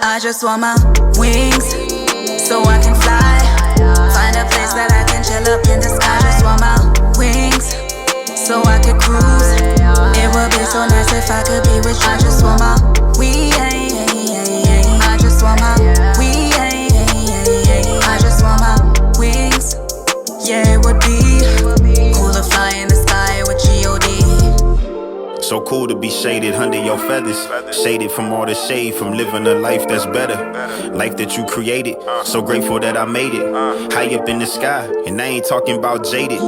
I just want my wings so I can fly. Find a place that I can chill up in the sky. I just want my wings so I can cruise. It would be so nice if I could be with you. I just want my wings. I just want my wings. I just want my wings. Yeah, it would be cool to fly in the sky with G.O.D. So cool to be shaded under your feathers. Shaded from all the shade, from living a life that's better. Life that you created, so grateful that I made it. High up in the sky, and I ain't talking about jaded.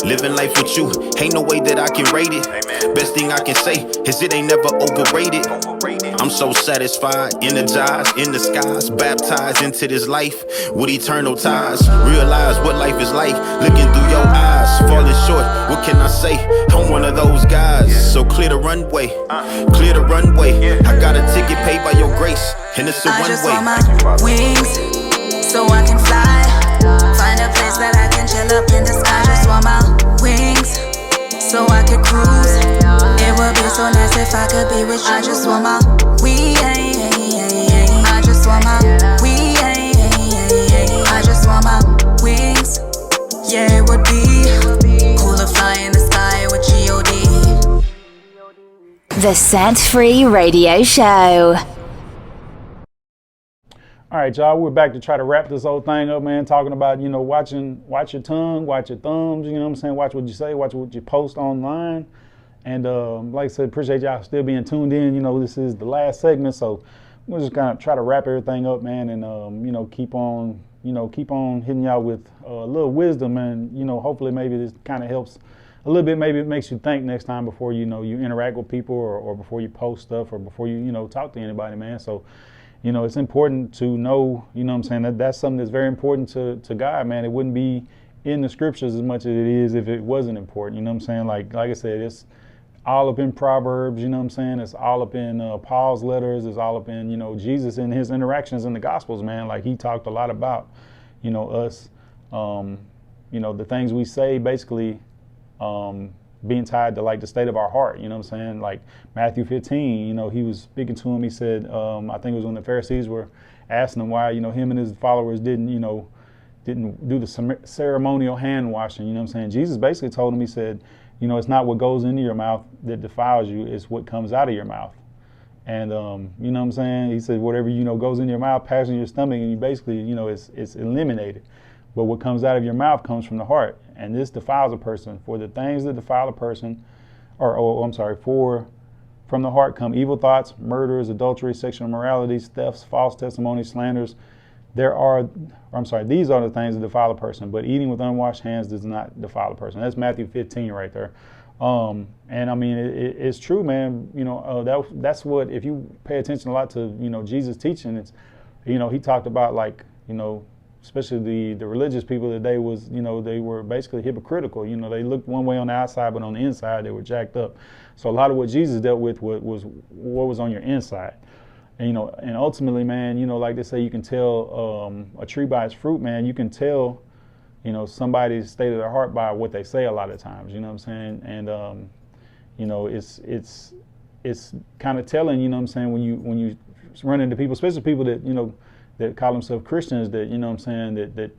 Living life with you, ain't no way that I can rate it. Best thing I can say is it ain't never overrated. I'm so satisfied, energized, in the skies. Baptized into this life with eternal ties. Realize what life is like, looking through your eyes. Falling short, what can I say? I'm one of those guys. So clear the runway, clear the runway. I got a ticket paid by your grace, and it's a one-way. I just want my wings so I can fly. Find a place that I can chill up in the sky. I just want my wings so I can cruise. It would be so nice if I could be with you. I just want my wings. I just want my wings. I just want my wings. Yeah, it would be cool to fly in the sky with G.O.D. The Set Free Radio Show. All right, y'all, we're back to try to wrap this whole thing up, man, talking about, watch your tongue, watch your thumbs, what I'm saying? Watch what you say, watch what you post online. And like I said, appreciate y'all still being tuned in. This is the last segment, so we're just gonna try to wrap everything up, man, and keep on hitting y'all with a little wisdom, and hopefully maybe this kind of helps a little bit. Maybe it makes you think next time before you interact with people, or before you post stuff, or before you talk to anybody, man. So it's important to know, what I'm saying, that's something that's very important to God, man. It wouldn't be in the scriptures as much as it is if it wasn't important. What I'm saying? Like I said, it's all up in Proverbs, what I'm saying? It's all up in Paul's letters. It's all up in, Jesus in his interactions in the Gospels, man. Like he talked a lot about, us, the things we say, basically being tied to like the state of our heart, what I'm saying? Like Matthew 15, he was speaking to him. He said, I think it was when the Pharisees were asking him why, him and his followers didn't do the ceremonial hand washing, what I'm saying? Jesus basically told him, he said, it's not what goes into your mouth that defiles you, it's what comes out of your mouth. And, what I'm saying? He said, whatever, goes in your mouth, passes in your stomach, and you basically, it's eliminated. But what comes out of your mouth comes from the heart. And this defiles a person. For the things that defile a person, from the heart come evil thoughts, murders, adultery, sexual immoralities, thefts, false testimonies, slanders. These are the things that defile a person, but eating with unwashed hands does not defile a person. That's Matthew 15 right there. And I mean, it's true, man. That's what, if you pay attention a lot to, Jesus' teaching, it's, he talked about like, especially the religious people today was, they were basically hypocritical. They looked one way on the outside, but on the inside they were jacked up. So a lot of what Jesus dealt with was what was on your inside. And, and ultimately, man, like they say, you can tell a tree by its fruit, man. You can tell, somebody's state of their heart by what they say a lot of times, what I'm saying? And, it's kind of telling, what I'm saying, when you run into people, especially people that, that call themselves Christians, that, what I'm saying, that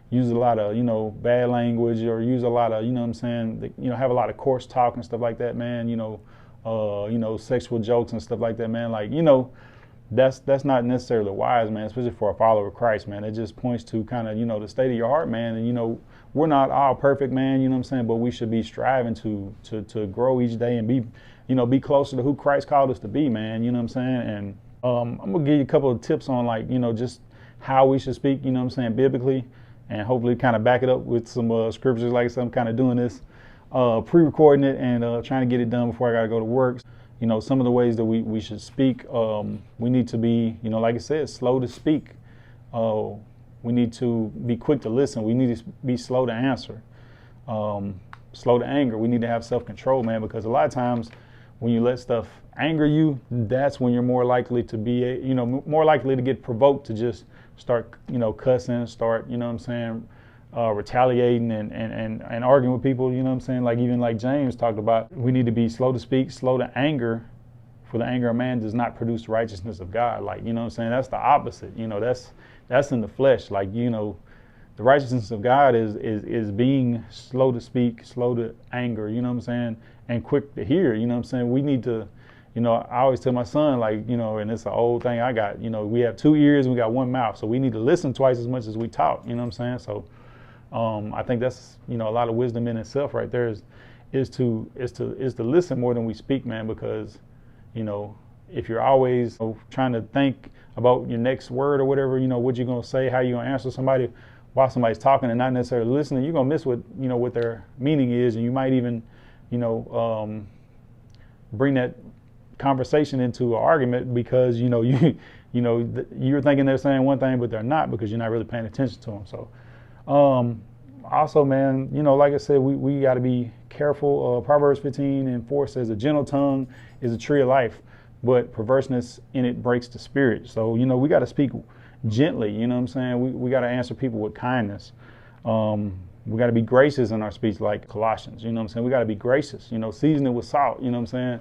use a lot of, bad language, or use a lot of, what I'm saying, that, have a lot of coarse talk and stuff like that, man, sexual jokes and stuff like that, man. Like, that's not necessarily wise, man, especially for a follower of Christ, man. It just points to kind of, the state of your heart, man. And, we're not all perfect, man, what I'm saying, but we should be striving to grow each day and be, be closer to who Christ called us to be, man, what I'm saying? And I'm going to give you a couple of tips on, like, just how we should speak, what I'm saying, biblically, and hopefully kind of back it up with some scriptures. Like I said, I'm kind of doing this, pre-recording it and trying to get it done before I got to go to work. Some of the ways that we should speak, we need to be, like I said, slow to speak. We need to be quick to listen. We need to be slow to answer, slow to anger. We need to have self-control, man, because a lot of times when you let stuff anger you, that's when you're more likely to be, more likely to get provoked to just start, cussing, start, what I'm saying, retaliating and arguing with people, what I'm saying? Like even like James talked about, we need to be slow to speak, slow to anger, for the anger of man does not produce the righteousness of God. Like, what I'm saying? That's the opposite, that's in the flesh. Like, the righteousness of God is being slow to speak, slow to anger, what I'm saying? And quick to hear, what I'm saying? We need to, I always tell my son, like, and it's an old thing I got, we have 2 ears and we got 1 mouth. So we need to listen twice as much as we talk, what I'm saying? So I think that's, a lot of wisdom in itself right there is to listen more than we speak, man, because, if you're always trying to think about your next word or whatever, what you're going to say, how you're going to answer somebody while somebody's talking and not necessarily listening, you're going to miss what their meaning is. And you might even, bring that conversation into an argument because, you're thinking they're saying one thing, but they're not, because you're not really paying attention to them. So, also, man, like I said, we got to be careful. Proverbs 15:4 says, a gentle tongue is a tree of life, but perverseness in it breaks the spirit. So, we got to speak gently, what I'm saying? We got to answer people with kindness. We got to be gracious in our speech, like Colossians, what I'm saying? We got to be gracious, season it with salt, what I'm saying?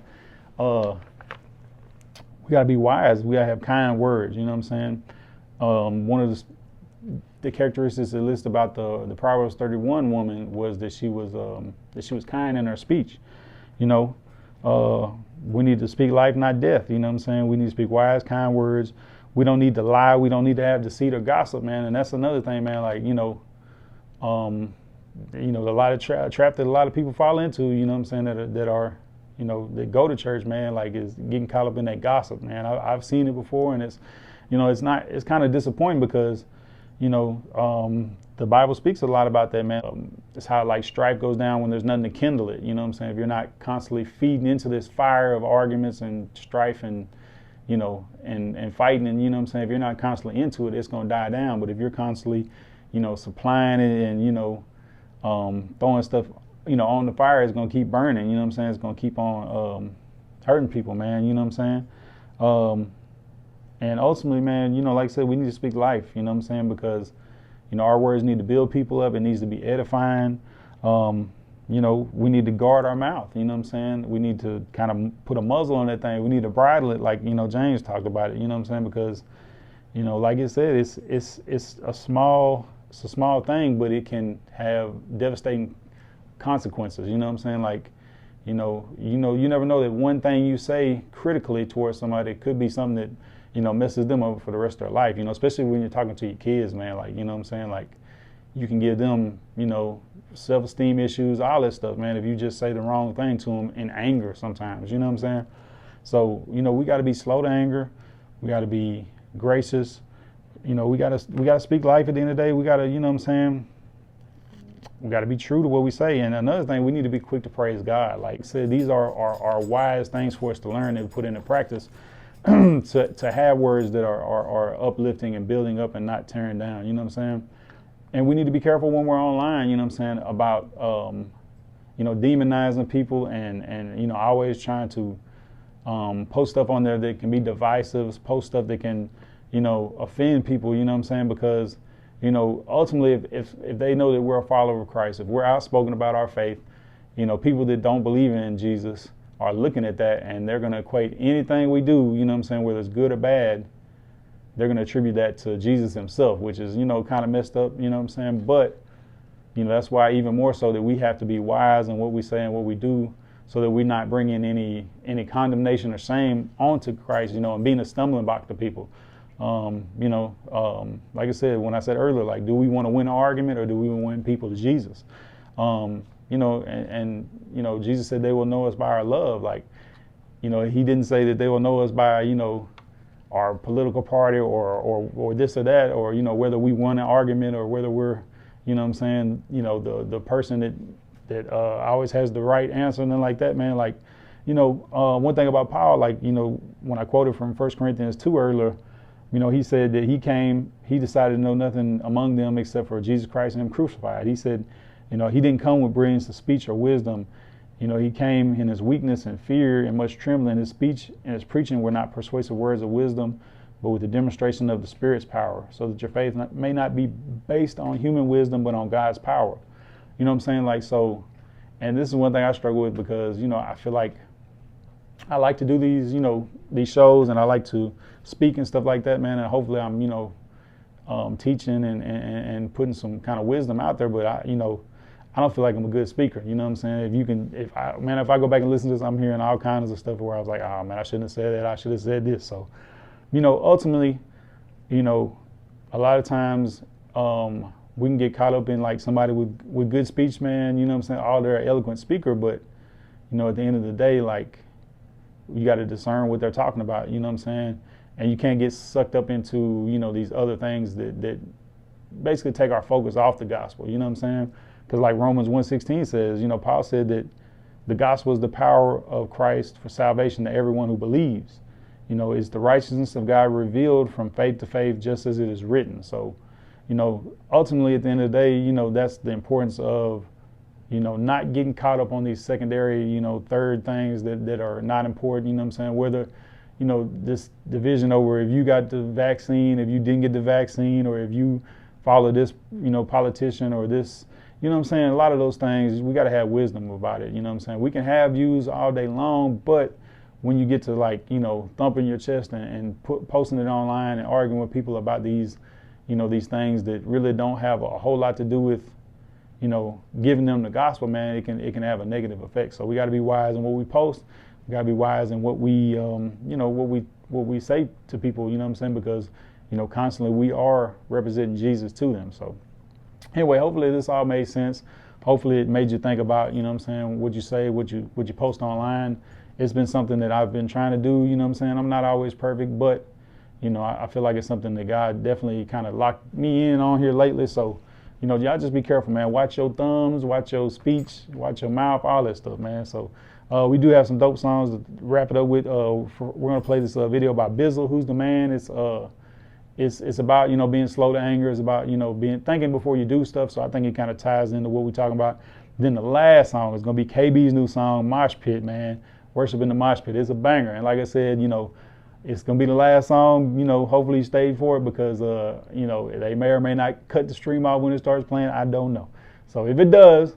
We got to be wise. We got to have kind words, what I'm saying? One of the characteristics that list about the Proverbs 31 woman was that she was kind in her speech, we need to speak life, not death. You know what I'm saying? We need to speak wise, kind words. We don't need to lie. We don't need to have deceit or gossip, man. And that's another thing, man. Like, a lot of trap that a lot of people fall into, you know what I'm saying, that are, that go to church, man, like, is getting caught up in that gossip, man. I've seen it before, and it's kind of disappointing because, the Bible speaks a lot about that, man. It's how like strife goes down when there's nothing to kindle it. You know what I'm saying? If you're not constantly feeding into this fire of arguments and strife and, and fighting, and, you know what I'm saying? If you're not constantly into it, it's going to die down. But if you're constantly, supplying it and, throwing stuff, on the fire, it's going to keep burning. You know what I'm saying? It's going to keep on hurting people, man. You know what I'm saying? And ultimately, man, like I said, we need to speak life. You know what I'm saying? Because, our words need to build people up. It needs to be edifying. We need to guard our mouth. You know what I'm saying? We need to kind of put a muzzle on that thing. We need to bridle it, like, James talked about it. You know what I'm saying? Because, like I said, it's a small thing, but it can have devastating consequences. You know what I'm saying? Like, you never know that one thing you say critically towards somebody could be something that, messes them up for the rest of their life, especially when you're talking to your kids, man. Like, you know what I'm saying? Like, you can give them, self-esteem issues, all that stuff, man, if you just say the wrong thing to them in anger sometimes, you know what I'm saying? So, we got to be slow to anger. We got to be gracious. We got to speak life at the end of the day. We got to, you know what I'm saying? We got to be true to what we say. And another thing, we need to be quick to praise God. Like I said, these are wise things for us to learn and put into practice. to have words that are uplifting and building up and not tearing down, you know what I'm saying? And we need to be careful when we're online, you know what I'm saying, about, demonizing people and always trying to post stuff on there that can be divisive, post stuff that can, offend people, you know what I'm saying? Because, ultimately, if they know that we're a follower of Christ, if we're outspoken about our faith, people that don't believe in Jesus are looking at that, and they're going to equate anything we do, you know what I'm saying, whether it's good or bad, they're going to attribute that to Jesus himself, which is, kind of messed up, you know what I'm saying? But, that's why even more so that we have to be wise in what we say and what we do, so that we're not bringing any condemnation or shame onto Christ, and being a stumbling block to people. Like I said, when I said earlier, like, do we want to win an argument or do we want to win people to Jesus? Jesus said they will know us by our love. Like, he didn't say that they will know us by, our political party or this or that, or, whether we won an argument or whether we're, the person that always has the right answer and like that, man. Like, one thing about Paul, like, when I quoted from 1 Corinthians 2 earlier, he said that he decided to know nothing among them except for Jesus Christ and him crucified. He said, he didn't come with brilliance of speech or wisdom. He came in his weakness and fear and much trembling. His speech and his preaching were not persuasive words of wisdom, but with the demonstration of the Spirit's power, so that your faith may not be based on human wisdom, but on God's power. You know what I'm saying? Like, so, and this is one thing I struggle with because, I feel like I like to do these, these shows, and I like to speak and stuff like that, man. And hopefully I'm, teaching and putting some kind of wisdom out there, but I don't feel like I'm a good speaker. You know what I'm saying? If I go back and listen to this, I'm hearing all kinds of stuff where I was like, oh man, I shouldn't have said that. I should have said this. So, ultimately, a lot of times, we can get caught up in like somebody with good speech, man. You know what I'm saying? Oh, they're an eloquent speaker, but, at the end of the day, like, you got to discern what they're talking about. You know what I'm saying? And you can't get sucked up into, these other things that basically take our focus off the gospel. You know what I'm saying? Because like Romans 1:16 says, Paul said that the gospel is the power of Christ for salvation to everyone who believes. It's the righteousness of God revealed from faith to faith, just as it is written. So, ultimately at the end of the day, that's the importance of, not getting caught up on these secondary, third things that are not important. You know what I'm saying? Whether, this division over if you got the vaccine, if you didn't get the vaccine, or if you follow this, politician or this, you know what I'm saying? A lot of those things, we got to have wisdom about it. You know what I'm saying? We can have views all day long, but when you get to like, thumping your chest and posting it online and arguing with people about these, these things that really don't have a whole lot to do with, giving them the gospel, man, it can have a negative effect. So we got to be wise in what we post. We gotta be wise in what we, what we say to people. You know what I'm saying? Because, constantly we are representing Jesus to them. So, anyway, hopefully this all made sense. Hopefully it made you think about, what you say, what you post online. It's been something that I've been trying to do. I'm not always perfect, but I feel like it's something that God definitely kind of locked me in on here lately. So, y'all just be careful, man. Watch your thumbs, watch your speech, watch your mouth, all that stuff, man. So we do have some dope songs to wrap it up with. We're gonna play this video by Bizzle, Who's the Man. It's about, being slow to anger. It's about, thinking before you do stuff. So I think it kind of ties into what we're talking about. Then the last song is gonna be KB's new song, Moshpit, man. Worship in the Moshpit. It's a banger. And like I said, it's gonna be the last song. Hopefully you stayed for it because they may or may not cut the stream off when it starts playing. I don't know. So if it does,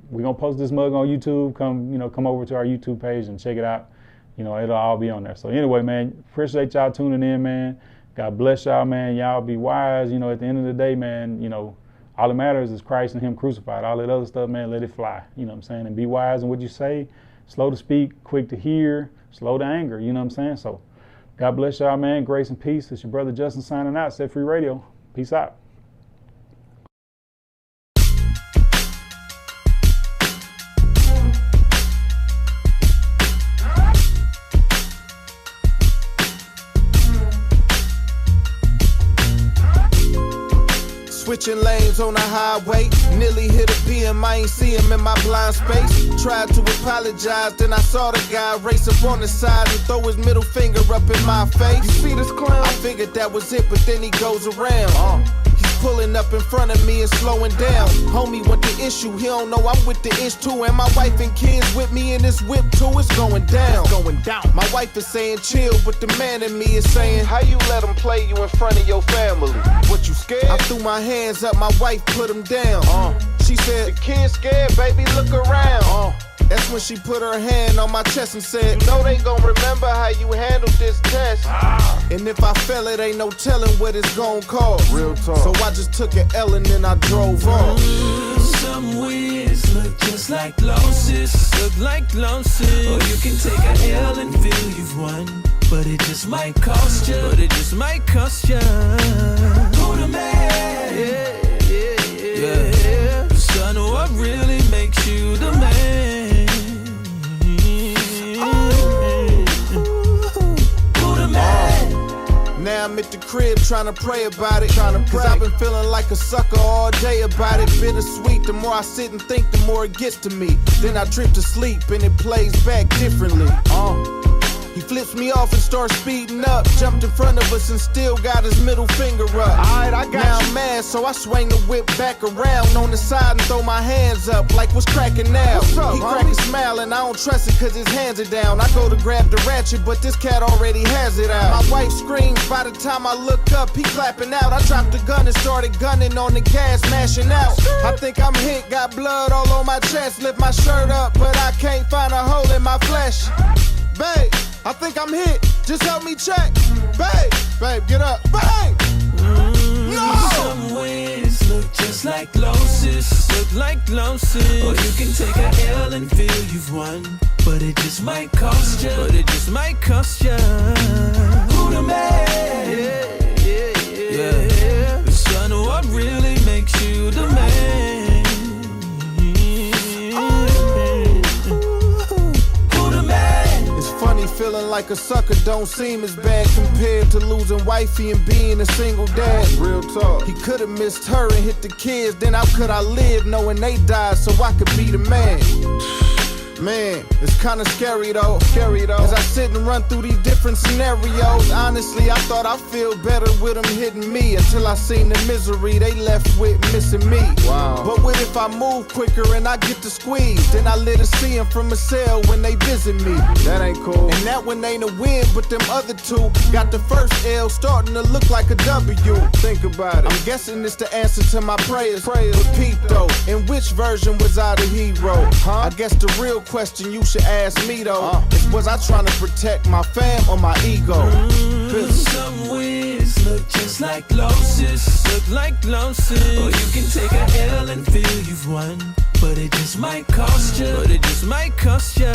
we're gonna post this mug on YouTube. Come over to our YouTube page and check it out. It'll all be on there. So anyway, man, appreciate y'all tuning in, man. God bless y'all, man. Y'all be wise. At the end of the day, man, all that matters is Christ and Him crucified. All that other stuff, man, let it fly. You know what I'm saying? And be wise in what you say. Slow to speak, quick to hear, slow to anger. You know what I'm saying? So God bless y'all, man. Grace and peace. It's your brother Justin signing out. Set Free Radio. Peace out. Switching lanes on the highway, nearly hit a BM, I ain't see him in my blind space. Tried to apologize, then I saw the guy race up on the side and throw his middle finger up in my face. You see this clown? I figured that was it, but then he goes around. He's pulling up in front of me and slowing down. Homie, what the issue? He don't know I'm with the ish too, and my wife and kids with me in this whip too. It's going down. It's going down. My wife is saying chill, but the man in me is saying, how you let him play you in front of your family? What, you scared? I threw my hands up, my wife put him down. She said, the kid's scared, baby, look around. That's when she put her hand on my chest and said, you know they gon' remember how you handled this test. And if I fail, it ain't no telling what it's gon' cause. Real talk. So I just took an L and then I drove off. Some wins look just like losses. Look like losses. Or you can take a L and feel you've won, but it just might cost you. But it just might cost you. Who the man? Yeah. Son, what really makes you the man? Now I'm at the crib trying to pray about it. Cause I've been feeling like a sucker all day about it. Bittersweet, the more I sit and think, the more it gets to me. Then I drift to sleep and it plays back differently. He flips me off and starts speeding up. Jumped in front of us and still got his middle finger up. Alright, I got now you. I'm mad, so I swing the whip back around on the side and throw my hands up like what's cracking now. What's up, he crack a smile and I don't trust it cause his hands are down. I go to grab the ratchet, but this cat already has it out. My wife screams, by the time I look up, he clapping out. I dropped the gun and started gunning on the gas, mashing out. I think I'm hit, got blood all on my chest. Lift my shirt up, but I can't find a hole in my flesh. Babe, I think I'm hit, just help me check. Babe, get up. Babe! No! Some wins look just like losses. Look like losses. Or you can take a L and feel you've won, but it just might cost you. But it just might cost you. Who the man? Yeah. Son, what really makes you the man? Funny feeling like a sucker don't seem as bad compared to losing wifey and being a single dad. Real talk. He could've missed her and hit the kids, then how could I live knowing they died so I could be the man? Man, it's kinda scary though. As I sit and run through these different scenarios, honestly, I thought I'd feel better with them hitting me until I seen the misery they left with missing me. Wow. But what if I move quicker and I get to squeeze? Then I let her see them from a cell when they visit me. That ain't cool. And that one ain't a win, but them other two got the first L starting to look like a W. Think about it. I'm guessing it's the answer to my prayers. But Pete though, in which version was I the hero? I guess the real question you should ask me though is, was I trying to protect my fam or my ego? Some wins look just like losses. Look like losses. Or you can take a L and feel you've won, but it just might cost you. But it just might cost you.